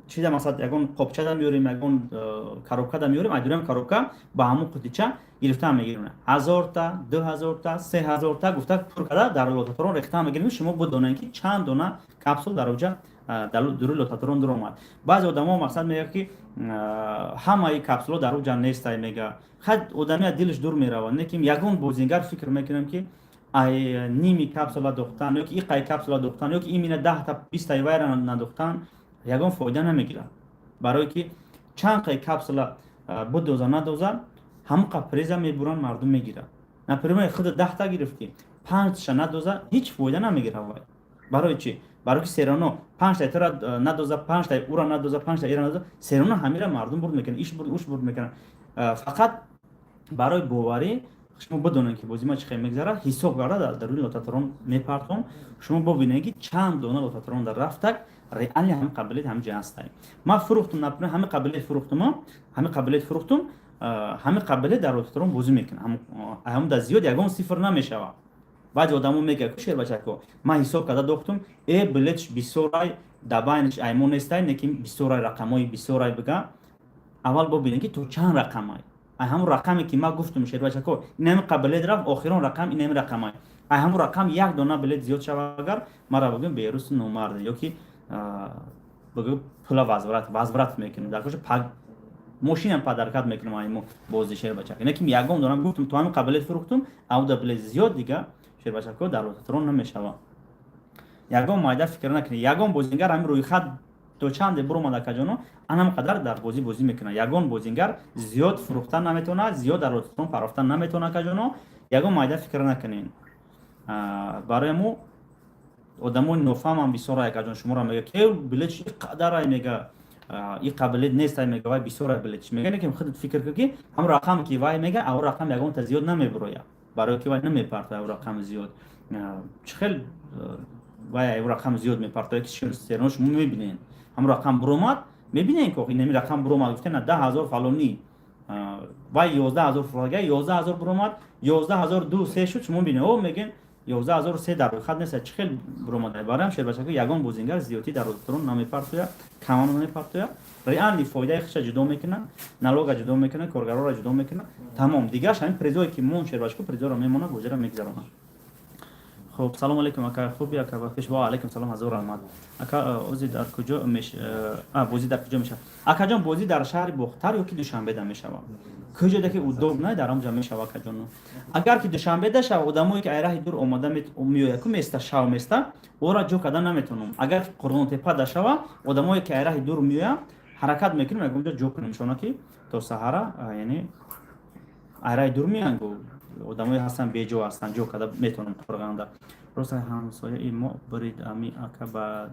چیزا مثلا یگون قبچه دا میوریم یگون کاروبکا دا میوریم ایدوری هم کاروبکا با همون قطعه گرفته میگیرونه 1000 تا 2000 تا 3000 تا گفته پر کده در لوتاترون ریخته میگیریم شما بدونین که چند دونه کپسول در اونجا در لوتاترون در اومد بعضی آدما مقصد میگه که همه ای کپسولا در اونجا نیست میگه خود آدمی دلش دور میره نه که یگون بازیگر فکر میکنم که ای نیمی کپسولا دختن یا که این قای کپسولا دختن یا که این مینه 10 تا 20 تا ویر ندختن یگون فایده نمیگیره برای که چند قای کپسولا بدوزا ندوزا هم قپریزا میبرن مردم میگیره نپرمه خود 10 تا گرفتی 5 تا ندوزا هیچ فایده نمیگیره برای چی برای که سرانو 5 تا تر ندوزا 5 تا اورا ندوزا 5 تا ایران ندوزا سرانو همیشه مردم برد میکنن ایش برد میکنن فقط برای باوری شما بدونین که بازی ما چه میگذره حساب کرده در روی لوتاترون میپرتم شما ببینید که چند دونه لوتاترون در رفته ریالی هم قابلیت هم جنس داریم ما فروختم نپره همه قابلیت فروختم همه قابلیت در لوتاترون بازی میکنه هم در زیاد یگان صفر نمیشه بعضی آدمو میگه که شیر بچه‌کو من حساب کرده دختم ای بلیتش 20 رای دباینش ایمون است نکیم 20 رای رقمای 20 رای بگم اول ببینید که تو چند رقمای همون رقمی که ما گفتم شیر بچه‌کو اینم قابلیت رفت آخرون رقم اینم رقمای همون رقم یک دونه بلیت زیاد شود اگر ما را بگم بیروس نمرد یا که بگم پلا وازورت میکنیم در کجا پاگ ماشینم پدرکت میکنم ایمو بازی شیر بچه‌کو نکیم یگم دونم گفتم تو همین قابلیت فروختم او بلیت زیاد دیگه شیر بچه‌کو در لوتاترون نمیشوه یگم مایده فکر نکنه یگم بازیگر همین روی خط تو چند برو ماده کجانو انم قدر در بازی میکنه یگم بازیگر زیاد فروختن نمیتونه زیاد در لوتاترون پرافتن نمیتونه کجانو یگم مایده فکر نکنین برای مو آدمون نفهم هم بسیار کجان شما را میگه که بلیتش قدر میگه این قابلیت نیست میگه وای بسیار بلیتش میگه که خودت فکر کنی هم رقم کی وای میگه او رقم یگم تا زیاد نمیبروه برای که وای نمیپرته او رقم زیاد چخیل وای او رقم زیاد میپرته که سرنوش میبینین هم رقم برومات میبینین که این رقم برومات گفتن 10000 فلانی وای 11000 فراگه 11000 برومات 11002 سه شد شما میبینین او میگن 11003 در خط نیست چخیل برومات برام شیر بچه که یگان بازیگر زیادی در لوتاترون نمیپرته کمان نمیپرته ریالی فایده خش جدا میکنه نالوگ جدا میکنه کارگرا را جدا میکنه تمام دیگه همین پریزوی که مون شیر بچه پریزو را میمونه گوجه را میگذرونه خب سلام علیکم اکا خوبی اکا و پیش با علیکم سلام حضور آمد اکا اوزی در کجا میشه بازی در کجا میشه اکا جان بازی در شهر بختر یا که دوشنبه ده میشه کجا ده که او نه در آنجا میشه اکا جان اگر که دوشنبه ده شو آدمایی که ایراه دور اومده میو یکم است شو میسته او را جو کردن نمیتونم اگر قرون تپا ده شو آدمایی که ایراه دور میو حرکت میکنیم اونجا جو کنیم شونا که تو سهارا یعنی ایراه دور میان گو آدمایی هستن بیجو هستن جو کده میتونن قرغنده روز همسایه ای ما برید امی اکا با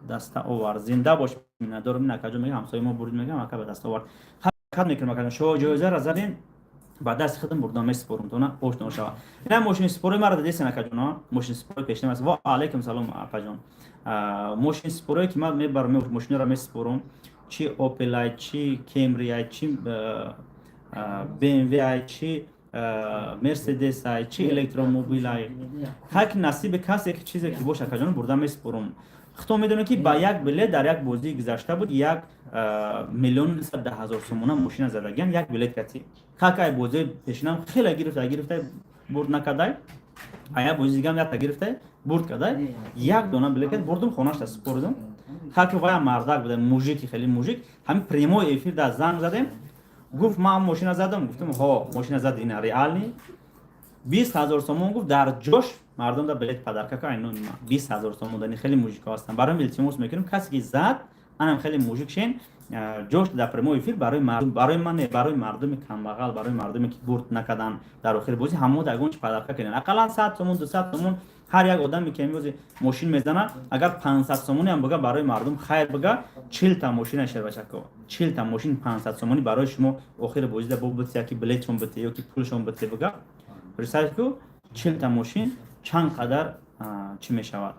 دست آورد زنده باش ندارم نه کجا میگم همسایه ما برید میگم اکا با دست آورد حرکت میکنم اکا شو جوزه را زدین بعد دست خودم بردم سپورم تو نه پشت نشوا نه ماشین سپور مرا دیدین اکا جون ماشین سپور پیشنه است و علیکم سلام اکا جون ماشین سپوری که من میبرم ماشین را میسپورم چی اوپل چی کیمری چی بی ام وی چی مرسدس ای چی الکتروموبیل ای هک نصیب کسی یک چیزی که باشه که جان بردم میسپرم خودم میدونم که با یک بلیت در یک بازی گذشته بود 1,110,000 سومون ماشین زدگان یک بلیت کتی کاکای بازی پیشنم خیلی گرفته برد نکرده آیا بازی دیگه هم گرفته برد کرده یک دونه بلیت بردم خونه‌اش سپردم کاک وای مردک بود موزیک خیلی موزیک همین پریمو افیر در زنگ زدم گفت ما ماشین زدم گفتم ها ماشین زد این ریال نی 20,000 سومون گفت در جوش مردم در بلیت پدر که اینو 20,000 سومون دنی خیلی موزیک هستن برای التماس میکنیم کسی که زد منم خیلی موزیک شین جوش در پرمو فیلم برای مردم برای من برای مردم کم بغل برای مردمی که برد نکردن در آخر بازی همو در گونج پدر کنن اقلا 100 سومون 200 سومون هر یک آدمی که میگه ماشین میزنه اگر 500 سومونی هم بگه برای مردم خیر بگه 40 تا ماشین شر بچه کو 40 تا ماشین 500 سومونی برای شما آخر بازی ده بوبت یا کی بلیتشون بده یا کی پولشون بده بگه رسالت کو 40 تا ماشین چند قدر چی میشود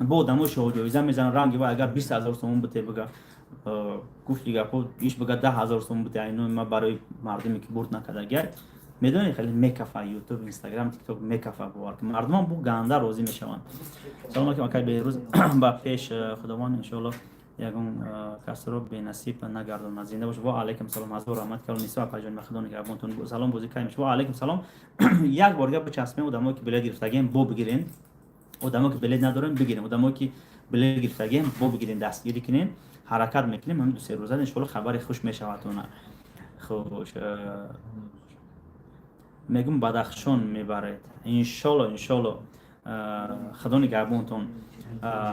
با آدمو شو جایزه میزنن رنگی و اگر 20,000 سومون بده بگه گفت دیگه خود ایش بگه 10,000 سومون بده اینو ما برای مردمی که برد نکرده گه میدونی خیلی میکافه یوتیوب اینستاگرام تیک توک میکافه بوار که مردم بو گنده راضی میشوند سلام علیکم اکای بهروز با پیش خداوند ان شاء الله یگون کس رو به نصیب نگردون زنده باش و علیکم سلام از رحمت کلام نیسا پاجان مخدون که ابونتون سلام بوزی کایمش و علیکم سلام یک بار بچسبه آدمایی که بلیط گرفتگیم بو بگیرین آدمایی که بلیط ندارن بگیرین آدمایی که بلیط گرفتگیم بو بگیرین دستگیری کنین حرکت میکنیم همین دو سه روزه ان شاء الله خبری خوش میشواتون خوش میگم بدخشان میبرید انشالله خدا نگهبانتون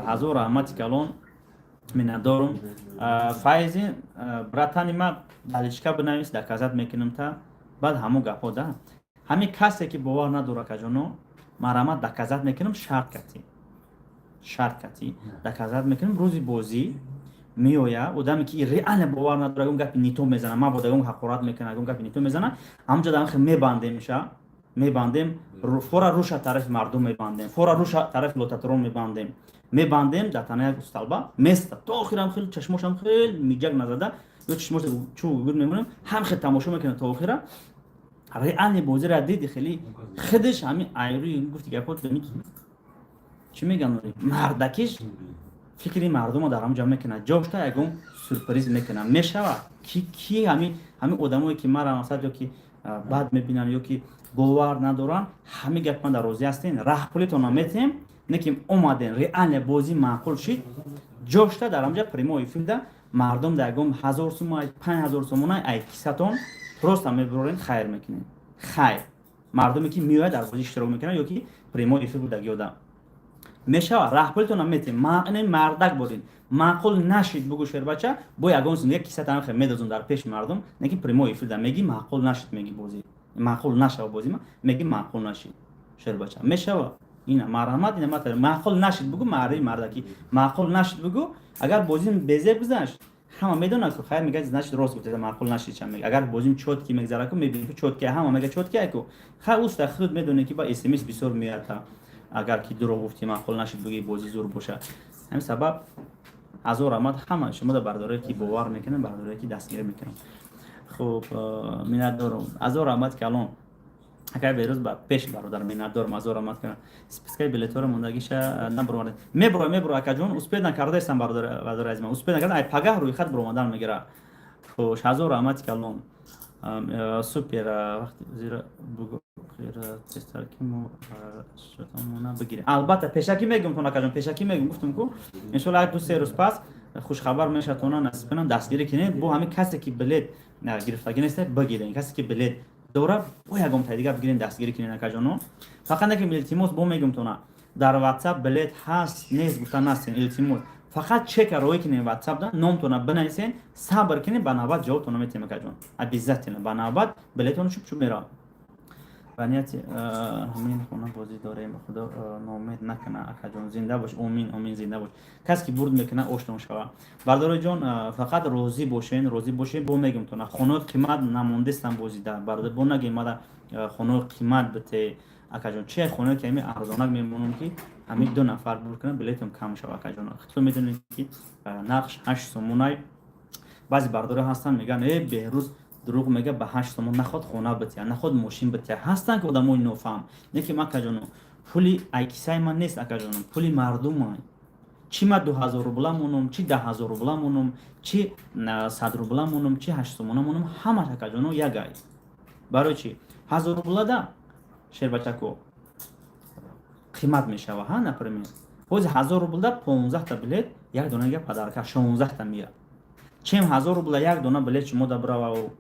حضور رحمت کلان میندارم فایزی براتانی ما دلیشکا بنویس در کازت میکنم تا بعد همو گپا ده همین کسی که باور نداره که جانو مرامت در کازت میکنم شرط کتی در کازت میکنم روزی بازی میویا آدمی که ریال باور نداره اون گپ نیتو میزنه ما با اون حقارت میکنه اون گپ نیتو میزنه همونجا دارم خیلی میبندیم فورا روش طرف مردم میبندیم فورا روش طرف لوتاترون میبندیم در تنه یک استالبا مست تا آخرام خیلی چشمش هم خیلی میجگ نزده یا چشمش چو گور میمونم هم خیلی تماشا میکنه تا آخره ریال بازی را دیدی خیلی خودش همین ایروی گفتی گپات ببین چی میگن مردکش فکری مردم رو در هم جمع میکنه جاش تا یکم سورپرایز میکنه میشوه کی همین آدمایی که مرا مثلا که بعد میبینن یا که باور ندارن همه گپ من در روزی هستین راه پولیتون نمیتیم نکیم اومدن ریال بازی معقول شید جاش تا در همجا پریمو فیلم ده مردم در گم 1000 سوم 5000 سومون ای کیساتون درست هم میبرین خیر میکنین خیر مردمی که میاد در بازی اشتراک میکنن یا که پریمو فیلم ده گیودا میشه راه پولتون هم میتیم معنی مردک بودین معقول نشید بگو شیر بچه با یگان سن یک کیسه تنخ میدازون در پیش مردم نگی پریمو ایفیل میگی معقول نشید میگی بازی معقول نشه بازی ما میگی معقول نشید شیر بچه میشه اینا مرحمت اینا مت معقول نشید بگو مردی مردکی معقول نشید بگو اگر بازی بزه بزنش همه میدونن که خیر میگه نشید راست گفته معقول نشید چم میگه اگر بازیم چوت کی میگذره کو میبینی که چوت کی همه میگه چوت کی کو خیر اوست خود میدونه که با اس ام اس بسیار میاد اگر کی دروغ گفتی معقول نشید بگی بازی زور باشه همین سبب از رحمت همه شما در برداره کی باور میکنن برداره کی دستگیر میکنن خب میندارم از رحمت کلام اگر بیروز با پیش برادر میندارم از رحمت کنم اسپسکای بلیتور موندگیش نبرونه میبرو اکا جون اسپید نکرده استم برادر از من اسپید نکرده ای پگاه روی خط برومدن میگیره خوش از رحمت کلام سوپر وقتی زیر بگو تسترکیم شدمونه بگیریم. البته پیشکی میگم تو نکردم، پیشکی میگم گفتم کو ان شاء الله 2-3 روز پس خوش خبر میشه تو نصیب کنم دستگیری کنید بو همین کسی که بلیت گرفتگی نیست بگیرین، کسی که بلیت دوره بو یگم تا دیگه بگیرین دستگیری کنین نکجانو. فقط نگیم التماس بو میگم تو نه در واتساپ بلیت هست نیست گفتن نستین التماس فقط چک روی کنین واتساپ دا نامتون بنویسین صبر کنین بنابرای جوابتون میتیم کجان ابیزتین بنابرای بلیتون شو میره. بنیت همین خونه بازی داره خدا نامید نکنه اکجان زنده باش امین امین زنده باش کسی که برد میکنه آشنا شوه بردار جان فقط روزی باشین بو میگم تو نه خونه قیمت نموندستم بازی در بردار بو نگیم ما خونه قیمت بته اکجان چه خونه که همین ارزانک میمونم که همین 2 نفر برد کنه بلیتم کم شوه اکجان خودتون میدونید که نقش 8 سومونای بعضی بردار هستن میگن ای بهروز دروغ میگه به 8 تومن نخواد خونه بتیا نخواد ماشین بتیا هستن که آدمای نفهم نه که ما کجانو پولی ایکسای من نیست اکجانو پولی مردم چی ما 2000 روبلا مونم چی 10000 روبلا مونم چی 100 روبلا مونم چی 8 تومن مونم همه اکجانو یگای برای چی 1000 روبلا دا شیر بچکو قیمت میشه ها نپرمی باز 1000 روبلا 15 تا بلیت یک دونه یک پدرک 16 تا میاد چیم 1000 روبلا یک دونه بلیت شما دا برو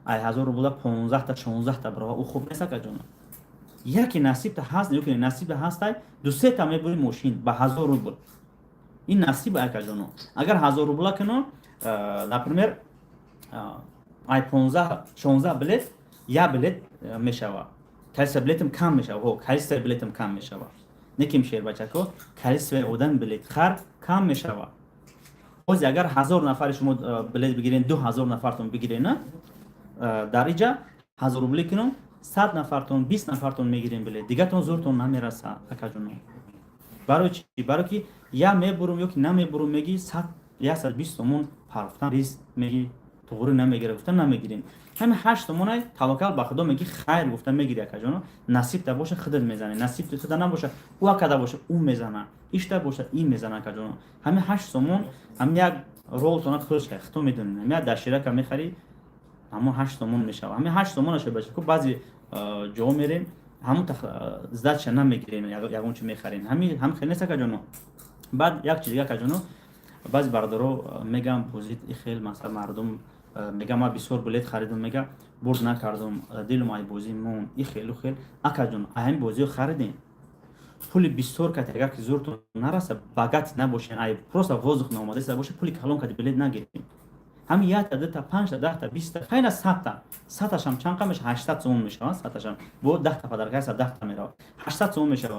ای 1000 روبلا 15 تا 16 تا برو او خوب نیست که جون یکی نصیب تا هست یکی نصیب هست 2-3 تا میبری ماشین به 1000 روبل این نصیب ای که جون اگر 1000 روبلا کنو نپرمیر ای 15-16 بلیت یا بلیت میشوه کلیس بلیتم کم میشوه او کلیس بلیتم کم میشوه نکیم شیر بچه کو کلیس اودن بلیت خر کم میشوه باز اگر 1000 نفر شما بلیت بگیرین 2000 نفرتون بگیرین در اینجا 1000 روبل کنم 100 نفرتون 20 نفرتون میگیرین بلیت دیگه تون زورتون نمیرسه اکجون برای چی برای که یا میبرم یا که نمیبرم میگی 120 تومن پرفتن ریس میگی طوری نمیگیره گفتن نمیگیرین همین 8 تومن توکل به خدا میگی خیر گفتن میگیری اکجون نصیب تا باشه خودت میزنی نصیب تو نباشه او کدا باشه اون میزنه ایشتا باشه این میزنه اکجون همین 8 تومن هم یک رول تون خودش که تو میدونین همین دشیره که میخری همون 8 تومن میشه همین 8 تومن شه باشه که بعضی جا میرین همون زدش نمیگیرین یگون چی میخرین همین هم خیلی نیست کجانو بعد یک چیز دیگه کجانو بعضی بردارو میگم پوزیت خیلی مثلا مردم میگم ما بسیار بلیت خریدم میگم برد نکردم دل مای بازی مون این خیلی اکجون همین بازی خریدین پولی بسیار کات اگر که زورتون نرسه باگت نباشین ای پروسا وزخ ناماده باشه پولی کلون کات بلیت نگیرین همین 1 تا 2 تا 5 تا 10 تا 20 تا خیلی 100 تا 100 تاش هم چند قمش 800 تومن میشه 100 تاش هم با 10 تا پدرکای 10 تا میره 800 تومن میشه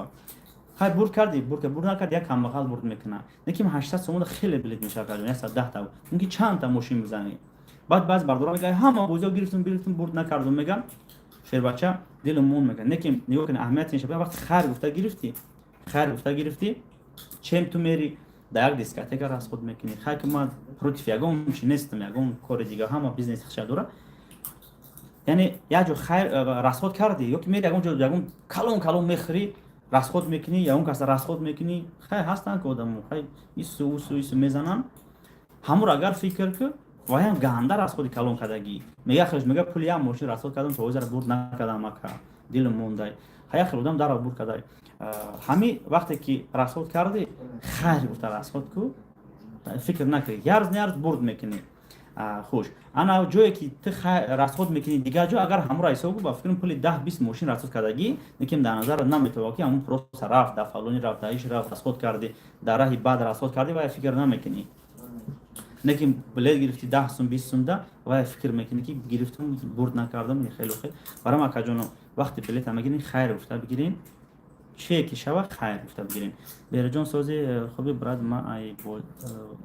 خیلی برد کردی برد نکرد یک کم بغل برد میکنه نکیم 800 تومن خیلی بلیت میشه کردن 110 تا اون که چند تا ماشین میزنی بعد باز بردارا میگه همه بوزو گرفتم برد نکردم میگم شیر بچه دلمون میگه نکیم نیو کنه اهمیت نشه وقت خیر گفته گرفتی چم تو میری در یک دیسکاتک راست خود میکنی خیلی که ما پروتیف یگون چی نیستم یگون کار دیگه همه بیزنس خشد داره یعنی یا جو خیر راست خود کردی یا که میری یگون کلون میخری راست خود میکنی یا اون کس راست خود میکنی خیلی هستن که آدمو خیلی ایسو میزنن همون اگر فکر که وایم گنده راست خود کلون کردگی میگه خیلی میگه پولی هم ماشین راست خود کردم تو وزر برد نکردم اکا دل موندای خیلی خودم در برد کردای همین وقتی که راست کردی خیر گفت راست کو فکر نکنی یارز برد میکنی خوش انا جایی که تو راست خود میکنی دیگه جو اگر همراه حساب با فکر پول 10-20 ماشین راست کردگی نکیم در نظر نمیتونه که همون پروسه رفت دفعلونی رفت ایش رفت راست خود کردی در راه بعد راست کردی و فکر نمیکنی نکیم بلیت گرفتی 10 سوم 20 سوم ده و فکر میکنی که گرفتم برد نکردم خیلی برای ما کجانو وقتی بلیت هم بگیرین خیر گفته بگیرین چه کی شوا خیر گفته بگیرین بیرجان سازی خوبی براد ما ای بود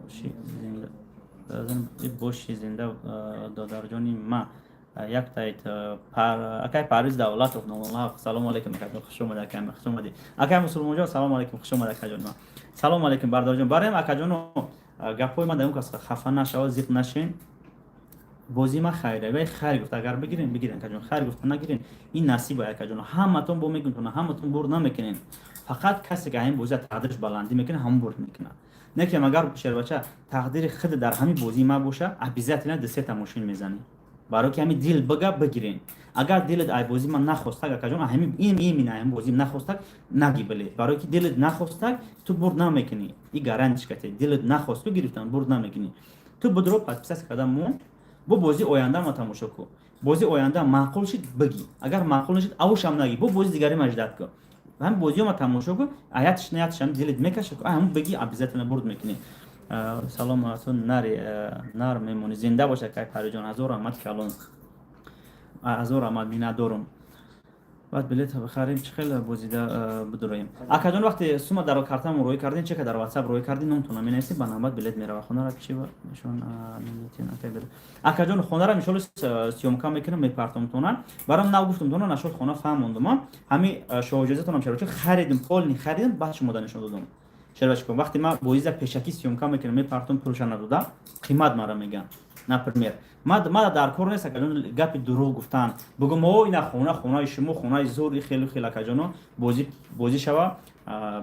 شی بوشی زنده دادر جانی ما یک تایت اکای پاریس دولت و الله سلام علیکم خوش اومد اکای خوش اومدی اکای مسلمان جان سلام علیکم خوش اومد اکای جان سلام علیکم بردار جان برای اکای جان گپای ما داریم که خفه نشه زیق نشین بازی ما خیره ولی خیر گفت اگر بگیرین کجون خیر گفت نگیرین این نصیب های کجون همتون بو میگن همتون برد نمیکنین فقط کسی که این بازی تقدیرش بلندی میکنه هم برد میکنه نه که مگر شیر بچه تقدیر خود در همین بازی ما باشه ابیزت نه 2 تا ماشین میزنی барои ки ҳами дил бага бигирен. Агар дилат ай бозӣ ман нахостаг акаҷон ҳамин имин бозӣ нахостаг наги биле, барои ки дилат нахостаг ту бурд намекунӣ. И гарантишкате дилат нахосту гирифтан бурд намекунӣ. Ту будро подписать кардам мо бо бозии оянда ма тамошо ку. Бозии оянда маъқул шид бигӣ. Агар маъқул нашид авушам наги, бо бозии дигари маҷдад ку. ҳам бозиҳо ма тамошо ку, аятиш наятишам дилит мекаша ку, ҳамун бигӣ обязательно бурд мекунӣ. салом ту нар мемонӣ, зинда боша кай париҷон, ҳазор раҳмат калон. ҳазор раҳмат, миннатдорам. баъд билет бихарем, чӣ хел бозида бидуроем. Акаҷон вақте сума дар картамон рӯй кардин, чека дар WhatsApp рӯй кардин, номтона менависед, ба навбат билет мерава. Хонара чӣ ба нишон акаҷон хонара мишол сёмка мекунам, мепартомтона. Барам нав гуфтамтона нашод хона фаҳмондам. Ҳами шоҳоҷозатонам чаро чӣ харидим, полни харидим, баъд шумода нишон додам. Шербачко вақте ма боиза пешакӣ сёмка мекунам, мепартом пулша надода, қимат мара меган. Например, мада дар кор нест акаҷон гапи дурӯғ гуфтан. Бигум о ина хонаи шумо хонаи зури хелу хел акаҷоно бозӣ шава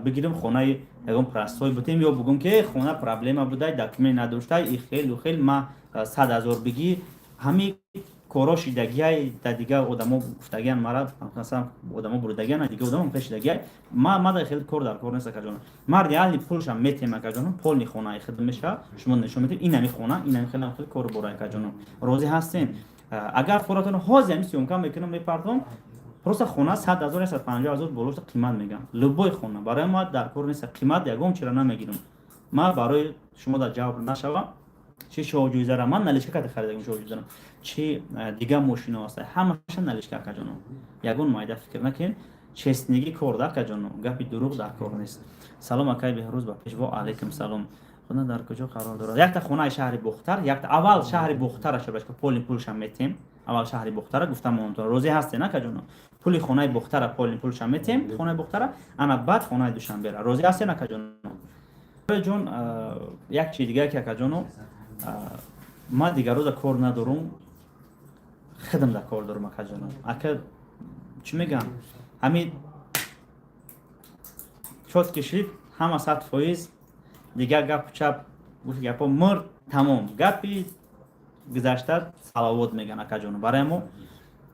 бигирим хонаи ягон простой бутем ё бигум ки хона проблема будай, документ надоштай, и хелу хел ма 100,000 бигӣ ҳами коро шидагиай да дига одамо гуфтагиан мара масалан одамо бурдагиан дига одамо пешидагиай мада хел кор дар кор нест акаҷон. Ма реални пулшам метем акаҷон, полни хонаи хидм меша шумо нишон метем инами хона, инами хел кор бора акаҷон. Розӣ ҳастен? Агар форатон ҳози ҳами сёмка мекунам мепартом, просто хона 100,000 150,000 болошта қимат мегам. Любой хона барои ма дар кор нест, қимат ягон чира намегирам. Ма барои шумо да ҷавоб нашава чи шоҳоҷӯизара ман налишка карда харидагам шоҳоҷӯизара чи дига мошино аст ҳамаша налишка акаҷоно. Ягон майда фикр накин, честнигӣ кор да акаҷоно, гапи дурӯғ дар кор нест. Салом акай беҳрӯз ба пеш. Ва алайкум салом. хона дар куҷо қарор дорад? Якта хонаи шаҳри Бухтар, якта аввал шаҳри Бухтара шабашка поли пулшам метем. Аввал шаҳри Бухтара гуфтам онтон. Розӣ ҳастен акаҷоно? Пули хонаи Бухтара поли пулшам метем, хонаи Бухтара, ана баъд хонаи Душанбера. Розӣ ҳастен акаҷоно? ҷон як чиз дига ки акаҷоно ма дигарӯза кор надорум, хидм да кор дорум акаҷоно. Ака чӣ мегам? Ҳами чот кишид ҳама 100%, дига гап чап гапо мурд тамом. Гапи гузашта саловот меган акаҷоно. Барои мо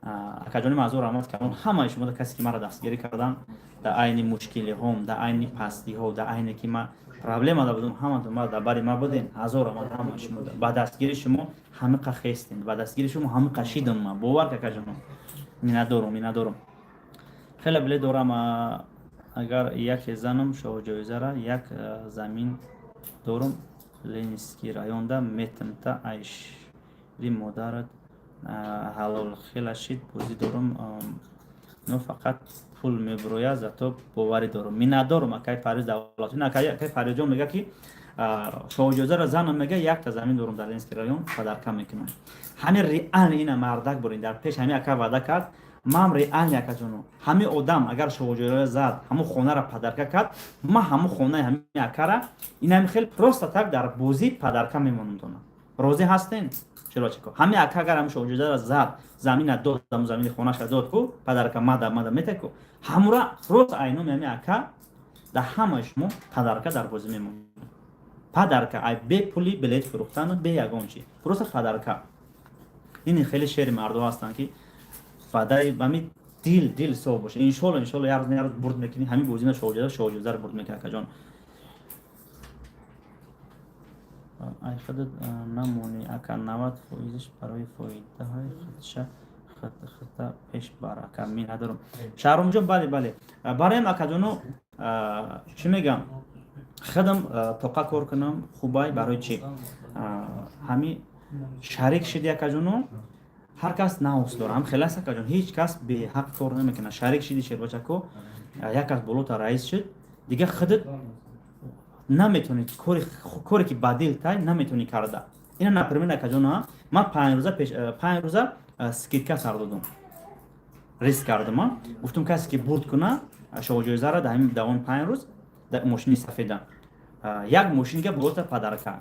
акаҷони мазур раҳмат калон ҳамаи шумо касе ки мара дастгирӣ кардан дар айни мушкилиҳом, дар айни пастиҳо, дар айне ки ма проблема да будам, ҳаматон ма дар бари ма будем. ҳазор раҳмат ҳамаи шумо. Ба дастгири шумо ҳамиқа хестем, ба дастгири шумо ҳамиқа шидам ма. Бовар акаҷоно. Миннатдорам. хеле билет дорам. Агар яке занам шоҳоҷоизара як замин дорум Ленинский районда метмта айшри модарат ҳалолхелашид бозӣ дорум, но фақат пул мебурояд, зато боварӣ дорум. Миннатдорам акай Фарид Давлатович. Акай Фаридҷон мега ки шоҳоҷоизара занам мега якта замин дорум дар Ленинский район падарка мекунам. Ҳамин реални ина мардак бурин дар пеш ҳами ака ваъда кард. Мам реални акаҷоно. Ҳами одам агар шоҳоҷоизара зад, ҳамун хонара падарка кард, ма ҳамун хонаи ҳами акара инами хел просто так дар бозӣ падарка мемонам. Розӣ ҳастен? Чиро чико? Ҳами ака агар ҳами шоҳоҷоизара зад, замина дод, замини хонаша дод ку, падарка мада метеку. Ҳамура просто айноми ҳами ака да ҳамаи шумо падарка дар бозӣ мемонам. Падарка ай бе пули билет фурӯхтан, бе ягон чиз. Просто падарка. Ин хеле шери мардо ҳастанд ки бадай ҳами дил соф боша. Иншолло як бурд мекунӣ, ҳами бозина шоҳоҷоизара бурд мекунӣ акаҷон. ай худат намонӣ ака 90% барои фоидаҳои хата пеш бар ака. Миннатдорам. Шаҳромҷон, бале. Бароям акаҷоно чӣ мегам? Хидм тоқа кор кунам хубай барои чӣ? Ҳами шарик шиди акаҷоно. ҳар кас наус дора, ҳам хелас акаҷон, ҳеҷ кас беҳақ кор намекунад. Шарик шиди шербачако, як кас болота раис шуд, дига худат наметонӣ коре ки ба дил тай наметонӣ карда. Ина например акаҷона ман 5 рӯза скидка сар додам. Риск кардам. Гуфтам касе ки бурд куна шоҳоҷоизара дар ҳамин давоми 5 рӯз мошини сафеда. Як мошинга болота падарка.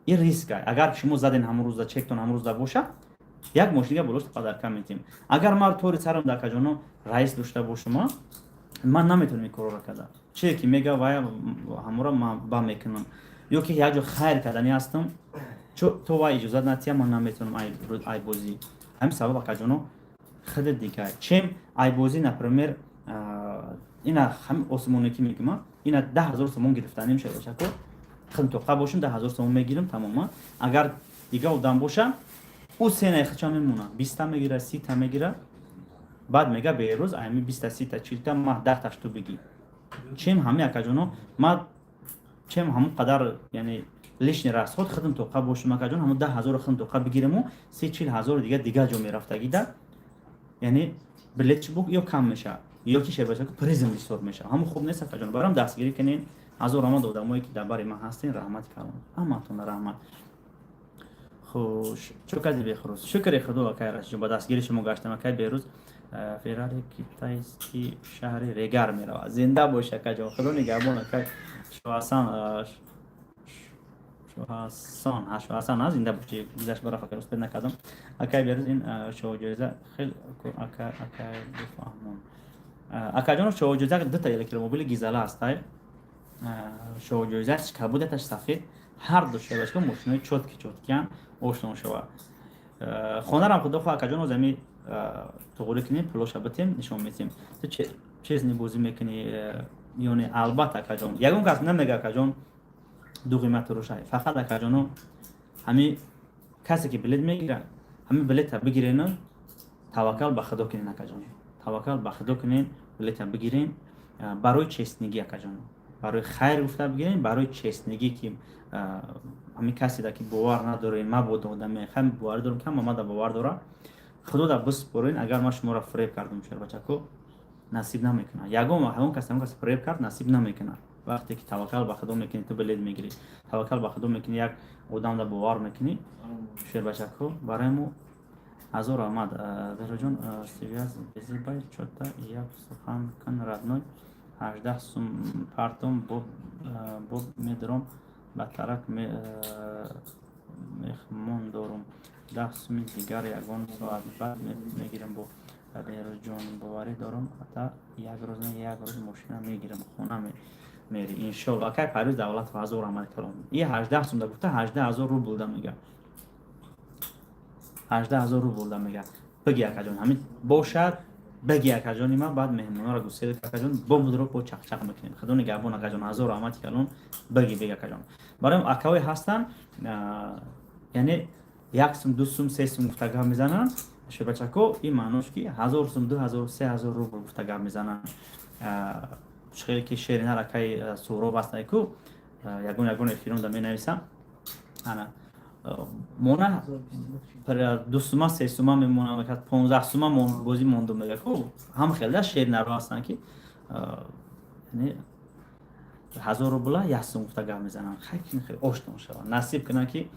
Ин риск. Агар шумо заден ҳамон рӯза чектон ҳамон рӯза боша, як мошинга болошта падарка метем. Агар ман тори сарам да акаҷоно раис дошта бошам, ман наметонам ин корро карда. Чие ки мега вая ҳамора ман ба мекунам. Ё ки як ҷо хайр кардани ҳастам, то вай иҷозат натия, ман наметонам ай бозӣ. ҳамин сабаб акаҷоно хеле дигар чем айбозӣ например ина ҳамин осмоне ки мегӯма ина 10,000 сомон гирифта намешавад бошако хилтоқа бошим 10,000 сомон мегирам тамома агар дигар одам боша ӯ сенаи хича мемона 20 мегира 30 мегира баъд мега берӯз ами 20 30 40 ма 10 таш ту бигӣ чем ҳамин акаҷоно ма чем ҳамон қадар яъне лишни расход хидм тоқа бошим акаҷон ҳамон 10,000 хидм тоқа бигирему 30-40,000 дигар ҷо мерафтагида яъне билет бук ё кам меша ё ки шербаша призм ҳисоб меша ҳамон хуб нест акаҷон барам дастгирӣ кунен ҳазор рамад одамое ки дар бари ман ҳастин раҳмат кардам ҳаматон раҳмат хуш чӯкади бехурус шукри худо акай расҷон ба дастгири шумо гаштам акай берӯз феррари китайский шаҳри регар меравад зинда бош акаҷон худо нигаҳбон акай шоҳасан зинда боши гузашт бара факр успед накардам акай берӯз ин шоҳоҷоиза хел акай бифаҳмон акаҷон шоҳоҷоиза дута электромобили гизала ҳастай шоҳоҷоизааш кабудаташ сафед ҳар ду шебашка мошинои чоткиян ошно шава хонарам худо хоҳ акаҷон озами туғурӣ кунем пулоша битем нишон метем ту чезни бозӣ мекунӣ ёне албатта акаҷон ягон кас намега акаҷон ду қимати рӯшай фақат акаҷоно ҳами касе ки билет мегира ҳами билета бигирену таваккал ба худо кунен акаҷон таваккал ба худо кунен билета бигирен барои честнигӣ акаҷон барои хайр гуфта бигирен барои честнигӣ ки ҳамин касе да ки бовар надорем мабода одаме ҳами боварӣ дорем ки ҳама мада бовар дора худо да биспорен агар ман шуморо фреб кардам шербачако насиб намекунад ягон кас фреб кард насиб намекунад вақте ки таваккал ба худо мекунӣ ту билет мегирӣ таваккал ба худо мекунӣ як одам да бовар мекунӣ шербачако барои мо ҳазор раҳмат бероҷон связ безибай чота як сухан кан радной 18 сум партом боб медорам ба тарак мехмон дорум 10 суми дигар ягон соат баъд мегирам бо бероҷон боварӣ дорам ҳата як рӯз мошина мегирам хона мери иншоалло акай пайрӯз давлат ва ҳазор раҳмат калом и 18 сум да гуфта 18,000 рубл да мега 18,000 рубл да мега биги акаҷон ҳамин бошад биги акаҷони ман баъд меҳмонро гусел акаҷон бо мудро по чақчақ мекунем худо нигаҳбон акаҷон ҳазор раҳмат калон биги акаҷон барои акаве ҳастан яъне 1 сум 2 сум 3 сум гуфта гап мезананд шебачако ин маънош ки 1000 сум 2000 3000 рубл гуфта гап мезананд шехе ки шеринар акай суроб ҳастай ку ягон эфирон да менависам ана мона 2 сума 3 сума мемона 15 сума бозӣ монду мега ку ҳам хелда шеринарҳо ҳастанд ки яъне 1000 рубл 1 сум гуфта гап мезананд хеле ошно шаванд насиб кунанд ки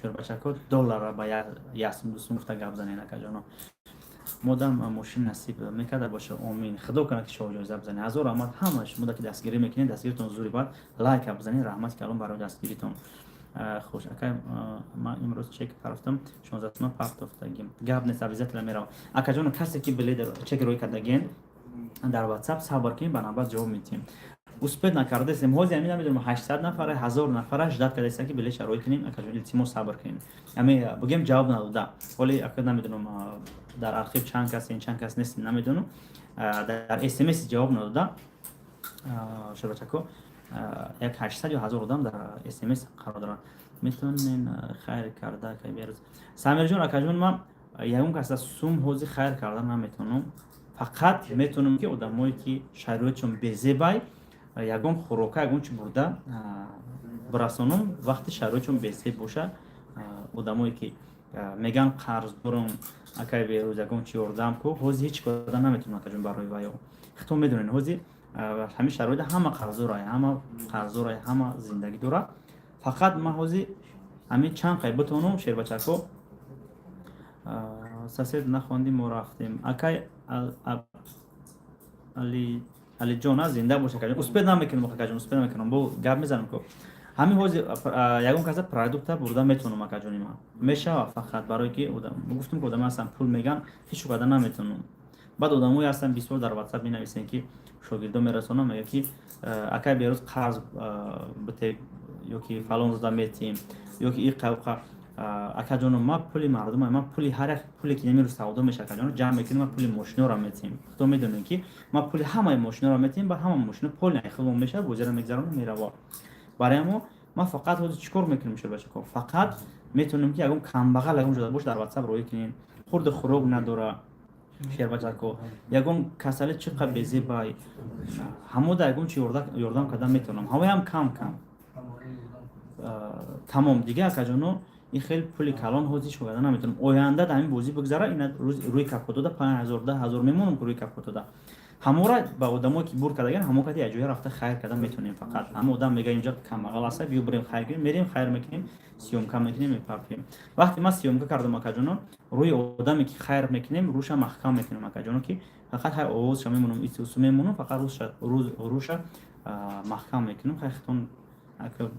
шербачако доллара ба 1 сум 2 сум гуфта гап занен акаҷоно модам мошин насиб мекарда боша омин худо кунад ки шоҳоҷоиза бизанед ҳазор раҳмат ҳама шумо ки дастгирӣ мекунед дастгиритон зури бад лайка бизанед раҳмат калом барои дастгиритон хуш акай ман имрӯз чек тарафтам 16 сум партофтагим гап нест обязательно мерав акаҷоно касе ки билет чек рӯй кардаген дар WhatsApp сабр кунед ба навбат ҷавоб медиҳем успед накардесем ҳозир ҳамин намедонам 800 нафара 1000 нафара ждат кардесем ки билет рӯй кунем акаҷон илтимос сабр кунем ами бигем ҷавоб надода вале акад намедонам дар архив чанд кас нест намедонам дар SMS ҷавоб надода шабачако як 800 ё 1000 одам дар SMS қарор доранд метонен хайр карда кай берӯз самирҷон акаҷон ман ягон каса сум ҳозир хайр карда наметонам фақат метонам ки одамое ки шароитшон безебай ягон хӯрока ягон чи бурда бирасонам вақти шароитшон безеб боша одамое ки меган қарз дорам акай берӯз ягон чи ёрдам ку ҳозир ҳеҷ карда наметонам акаҷон барои ваё хитон медонен ҳозир ҳамин шароита ҳама қарздорай ҳама зиндагӣ дорад фақат ман ҳозир ҳамин чанд қай битонам шербачако сосед нахонди мо рафтем акай алиҷон зинда бош акаҷон успед намекунам акаҷон успед намекунам бо гап мезанам ку ҳамин ҳозир ягон каса продукта бурда метонам акаҷони ман мешава фақат барое ки гуфтам ки одама ҳастан пул меган ҳеҷ карда наметонам баъд одамое ҳастан бисёр дар WhatsApp менависен ки шогирдо мерасонам мега ки акай берӯз қарз бите ё ки фалон зуда метиҳем ё ки ин қавқа акаҷоно ма пули мардума ма пули ҳар як пуле ки намирӯз савдо меша акаҷоно ҷамъ мекунем ма пули мошиноро метиҳем худто медонем ки ма пули ҳамаи мошиноро метиҳем ба ҳама мошино поли айхилмон меша бозиро мегзаронем мерава барои ҳамо ма фақат ҳозир чӣ кор мекунем шӯрбачаҳо фақат метавонем ки ягон камбағал ягон ҷода бош дар ватсап роӣ кунем хурду хӯрок надора шӯрбачаҳо ягон касале чӣ қадр безебай ҳамода ягон чи ёрдам кардан метавонам ҳавоям кам тамом дига акаҷоно ин хеле пули калон ҳозир чӣ карда наметавонам оянда дар ҳамин бозӣ бигзара ина рӯи капотода 5000 10000 мемонам ки рӯи капотода ҳамора ба одамое ки бур кардаган ҳамо кади яҷоя рафта хайр карда метавонем фақат ҳама одам мега инҷа камбағал аста биё бирем хайр кунем мерем хайр мекунем сиёмка мекунем мепарпем вақте ма сиёмка кардам акаҷоно рӯи одаме ки хайр мекунем рӯша маҳкам мекунем акаҷоно ки фақат ҳай овозша мемонам исусу мемонам фақат рӯша маҳкам мекунем хай хитон ака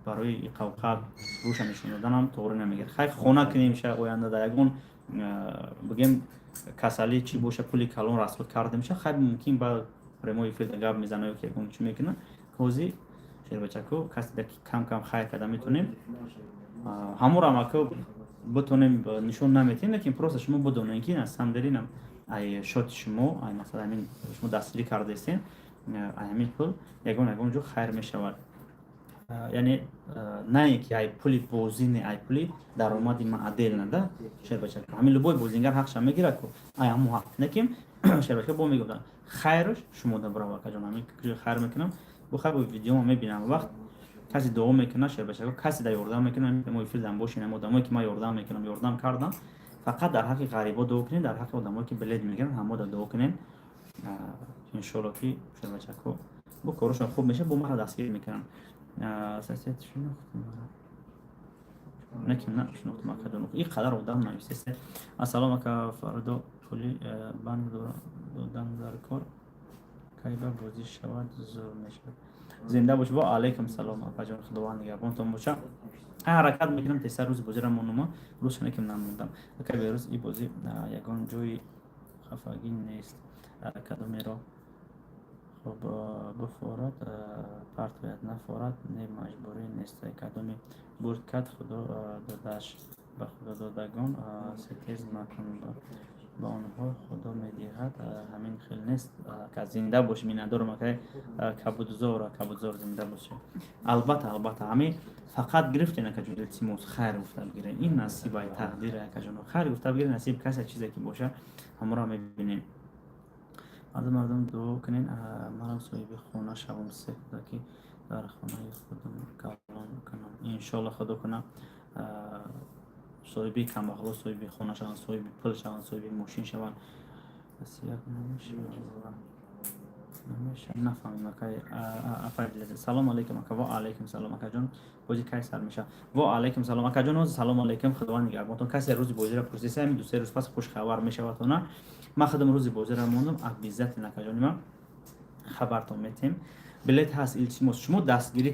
барои қавқаб рӯша нишон доданам тоғри намегирад хай хона кунемша оянда дар ягон бигем касале чӣ боша пули калон расход кардемша хай мумкин ба прямой эфир гап мезана ё ки ягон чӣ мекуна ҳозир шӯрбачаҳо касе кам хайр карда метавонем ҳамоram ака битонем нишон наметиҳем лекин просто шумо бидонед ки на самом деле ай шоти шумо ай масалан ҳамин шумо дастгирӣ кардастен ай ҳамин пул ягон ҷо хайр мешавад яъне на ин ки ай пули бозӣ не ай пули даромади маъдил нада шӯрбачаҳо ҳамин любой бозингар ҳақша мегирад ку ай ҳамо ҳақ лекин шӯрбачаҳо бо мегуфтанд хайрш шумо да бирава акаҷон ҳамин хайр мекунам бо хай бо видеома мебинам вақт касе дуо мекунад шӯрбачаҳо касе да ёрдам мекунад мо эфирдам бошинам одамое ки ман ёрдам мекунам ёрдам кардам фақат дар ҳаққи ғарибо дуо кунем дар ҳаққи одамое ки билет мегиранд ҳамо да дуо кунем иншоалло ки шӯрбачаҳо бо корушон хуб меша бо мара дастгир мекунанд наким акаҷон ин қадар одам нависест ассалом ака фардо пули банк додан дар кор кай ба бозӣ шавад зур мешавад зинда бош ва алайкум салом акаҷон худованд нигоҳбонтон боша ҳаракат мекунам теса рӯзи бозиро монума рӯз наким намондам ака берӯз ин бозӣ ягон ҷои хафагӣ нест кадомеро خب بفورد پرتویت نفورد نه مجبوری نیست کدومی برد کد خدا دادش به خدا دادگان ستیز مکن با آنها خدا میدهد همین خیل نیست که زنده باش می ندارم که کبودزار زنده باشه البته همین فقط گرفتین که جوری تیموس خیر گفته بگیرین این نصیبای تقدیره که جنو خیر گفته بگیرین نصیب کسی چیزی که باشه همه را میبینین از مردم دعا کنین منم صاحب خونه شوم سکتا که در خونه خودم کلان کنم انشالله خدا کنم صاحبی کمبغلا صاحب خونه شوند صاحب پول شوند صاحب ماشین شوند بس یک نمیشه نفهمیم که افراد سلام علیکم اکا و علیکم سلام اکا جان بازی کی سر میشه و علیکم سلام اکا جان سلام علیکم خداوند نگهبانتون کسی روز بازی را پرسیده همین دو سه روز پس خوش خبر میشه و تو نه ما خدم روز بازی را موندم عزت نکا جان ما خبرتون میتیم بلیت هست التماس شما دستگیری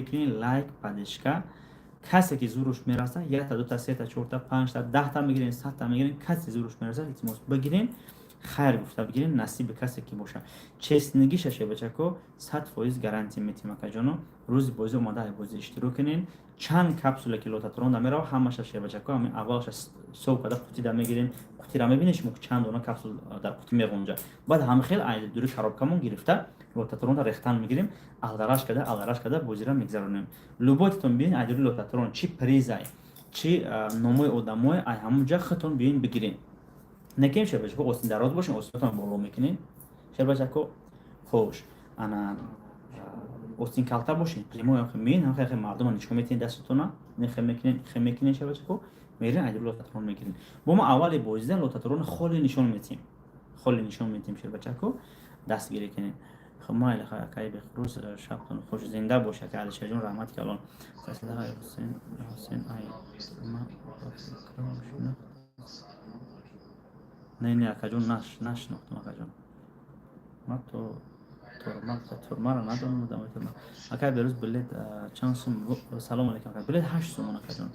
کنین لایک پادشکا کسی که زورش میرسه یک تا دو تا سه تا چهار تا 5 تا 10 تا میگیرین 100 تا میگیرین کسی زورش میرسه التماس بگیرین خیر گفته بگیرین نصیب کسی که باشه چسنگی ششه بچکو 100% گارانتی میتیم اکا جانو روز بازی اومده بازی اشتراک کنین چند کپسول که لوتاترون دا میره همه ششه بچکو همین اولش صبح کدا قوطی دا میگیریم قوطی را میبینیش مو چند دونه کپسول در قوطی میغونجا بعد هم خیلی عید دوری خراب کمون گرفته لوتاترون را ریختن میگیریم الدراش کدا بازی را میگذرونیم لوباتتون ببین عید لوتاترون چی پریزای چی ناموی آدمای ای همونجا خودتون ببین بگیرین نکیم شربچکو اوستین دراز باشین اوستتون بالا میکنین شربچکو خوش انا اوستین کالتا باشین پریمو خمین هم خیلی مردم نشون میتین دستتونا خم میکنین شربچکو میرین ایدر لوتاترون میگیرین با ما اول بازی لوتاترون خالی نشون میتیم شربچکو دستگیری کنین خب ما الهی اکای بخروز شبتون خوش زنده باشه که علی شجون رحمت کلان فصله حسین ای ما نه اکا جون نشناختم اکا جون ما تورما را ندارم دامای تورما اکا بروز بلیت چند سوم سلام علیکم اکا بلیت 8 سومون اکا جون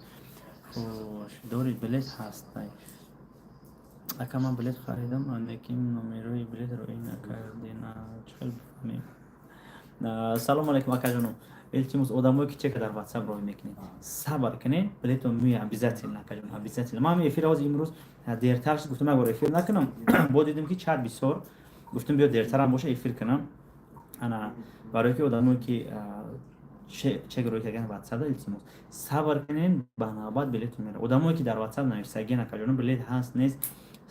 خوش دارید بلیت هست اکا من بلیت خریدم لیکن نمیروی بلیت رو این کردین چخیل بفهمیم салом алейкум акаҷону илтимос одамое ки чека дар ватсап рой мекунед сабр кунед билетон муи обязательно акаҷон обязательно ман эфир ҳози имрӯз дертар шуд гуфтам ягбор эфир накунам бо дидем ки чат бисёр гуфтам биё дертарам боша эфир кунам ана барое ки одамое ки чек рой кардаган ватсапда илтимос сабр кунед ба навбат билетон мера одамое ки дар ватсап нависагин акаҷону билет ҳаст нест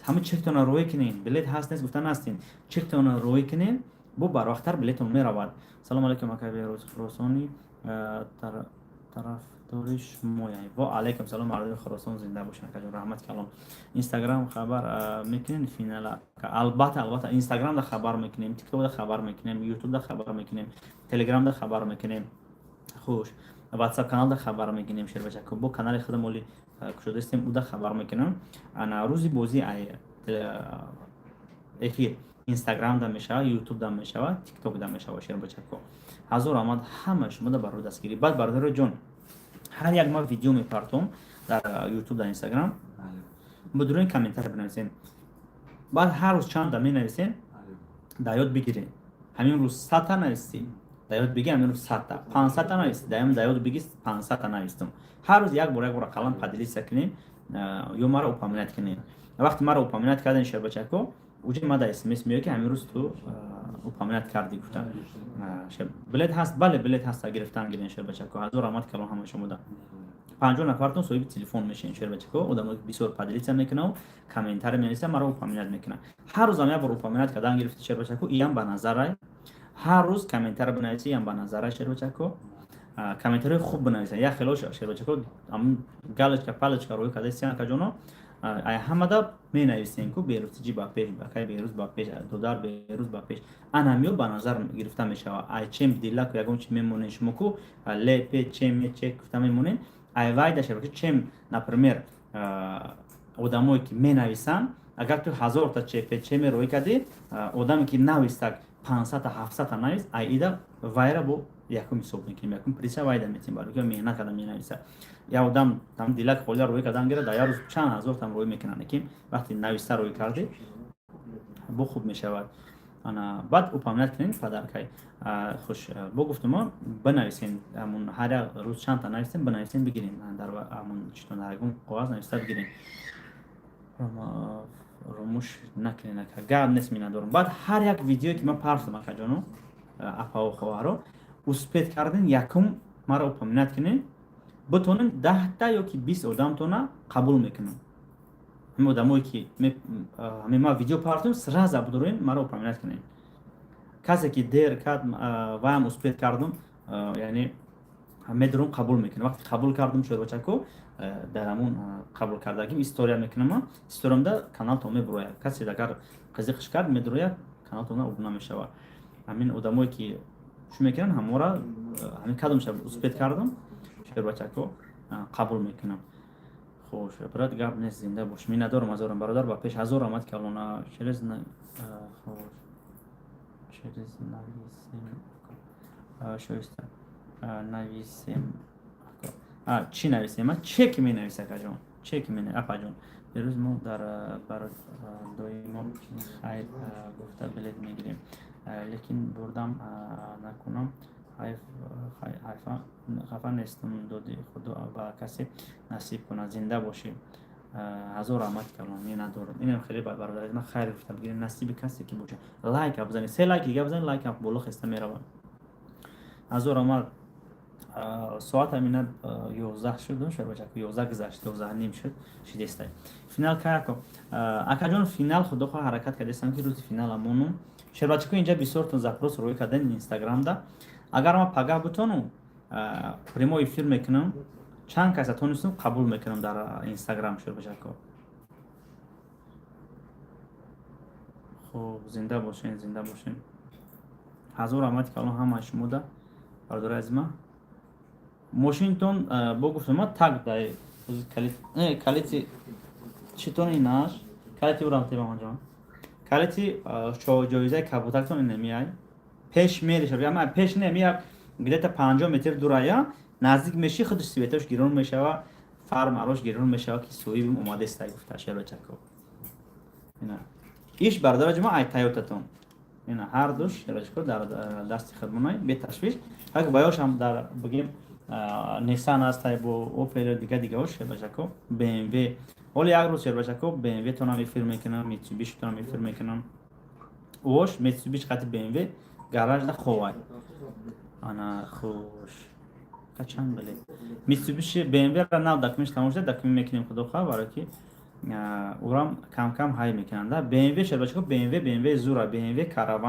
ҳама чектона рой кунед билет ҳаст нест гуфта настин чектона рой кунед бо барвақттар билетон меравад салом алейкум акаби хуросони тарафдори шумояй ва алейкум салом мардуми хуросон зинда бошед акаҷон раҳмат калом инстаграм хабар мекунем финала албатта инстаграмда хабар мекунем тиктокда хабар мекунем ютубда хабар мекунем телеграмда хабар мекунем хуш ватсап каналда хабар мекунем шербачако бо канали худамоли кушодастем уда хабар мекунем ана рӯзи бозӣ эфир инстаграмда мешавад ютубда мешавад тиктокда мешавад шербачако ҳазор омад ҳама шумода бар рӯ дастгирӣ баъд бародаро ҷон ҳар як ма видео мепартом дар ютуб дар инстаграм будурои комментар бинависен баъд ҳар рӯз чанда менависен дар ёд бигирен ҳамин рӯз 100та нависти дар ёд биги ҳамин рӯз 100та 500та нависти дар ёд биги 500та навистум ҳар рӯз як бора қалам падилиса кунем ё маро упоминат кунем вақти маро упоминат кардани шербачако уҷа мада смс меё ки ҳамин рӯз ту упоминат карди гуфта билет ҳаст бале билет ҳаст гирифтан гирен шербачако ҳазор раҳмат калом ҳама шумода 50 нафартон соҳиби телефон мешин шербачако одамо бисёр падилиса мекунав комментар менависа маро упоминат мекунад ҳар рӯз ам як бор упоминат кардан гирифти шербачако иям ба назарай ҳар рӯз комментар бинависа иям ба назарай шербачако комментарҳои хуб бинависа як хело шербачако галочка палочка рӯй карда сиан акаҷоно ай ҳамада менависем ку берӯз ҷи ба пеш бакай берӯз ба пеш додар берӯз ба пеш анамиё ба назар гирифта мешава ай чем дилаку ягон чи мемонен шумо ку лепе чем чек гуфта мемонен ай вайда шаба чем например одамое ки менависанд агар ту 1000 та чепе чеме рӯй кардӣ одаме ки навистак 500 та 700 та навист ай ида вайра бо якум ҳисоб мекунем якум приса вайда метем бароки меҳнат карда менависа я одам там дилак холия рӯй кардан гира дар як рӯз чанд ҳазор там рӯй мекунад лекин вақти нависта рӯй кардӣ бо хуб мешавад ана баъд упоминат кунем падаркай хуш бо гуфтумо бинависен амун ҳар як рӯз чанд та нависем бинависем бигирем дар амун читон дар ягон коғаз нависта бигирем румуш накунен ака гап нест минадорам баъд ҳар як видеое ки ман парсдам акаҷону апао хоҳаро успед карден якум маро упоминат кунем бутонем 10 та ё ки 20 одамтона қабул мекунам ҳамин одамое ки ҳамин ма видео партум сразу будуроем маро упоминат кунем касе ки дер кард ваам успед кардум яъне медурум қабул мекунам вақти қабул кардум шӯрбачако дар ҳамун қабул кардагим история мекунам историямда каналтон мебурояд касе агар қызиқиш кард медурояд каналтона обуна мешавад ҳамин одамое ки шо мекунанд ҳамора ҳамин кадомша успед кардам шербачако қабул мекунам хуш брат гап нест зинда бош минадорам азорам бародар ба пеш ҳазор рамат калона через шоиста нависем чӣ нависем чеки менависа акаҷон чеки менависа апаҷон берӯз мо дар бародоимо хайр гуфта билет мегирем лекин бурдам накунам хафа нестам доди худо ба касе насиб кунад зинда бошӣ ҳазор раҳмат калом менадорам инам хеле ба бародари ман хайр гуфта бигирем насиби касе ки боша лайка бизанед 3 лайк дига бизанед лайка боло хеста меравад ҳазор раҳмат соат амина 11 шуд шербачако 11 гузашт 12 ним шуд шидестай финал каяко акаҷон финал худо хоҳ ҳаракат кардестам ки рӯзи финал амону шербачако инҷа бисёртон запрос рӯй кардан инстаграмда агар ма пагах бутону прямой эфир мекунам чанд каса тонистам қабул мекунам дар инстаграм шербачако хуб зинда бошен ҳазор раҳмати калон ҳамаи шумода бародари азима мошинтон бо гуфтама так дай калити читони наш калити урамтебамаҷон калити ҷоизаи кабутактон инемиай пеш меришад ама пеш немия где-то 50 метр дурая наздик меши худш светош гирон мешава фарм арош гирон мешава ки соҳибим омадестай гуфта шербачако иш бародараҷма ай таётатон اینا هر دوش شربچکو در دست خودمونای بی تشویش اگه بایوش هم در بگیم نیسان است با اوپل دیگه دیگه هاش شربچکو بی ام وی ولی یک روز شربچکو بی ام وی تو نمی فیلم میکنم میتسوبیشی تو نمی فیلم میکنم اوش میتسوبیش قطع بی ام وی گاراژ ده خواه انا خوش قچان بله میتسوبیشی بی ام وی را ناو دکمیش تموم شده دکمی میکنیم خدا خواه برای که اورام کم کم های میکنن بی ام وی شربچکو بی ام وی زورا بی ام وی کاروان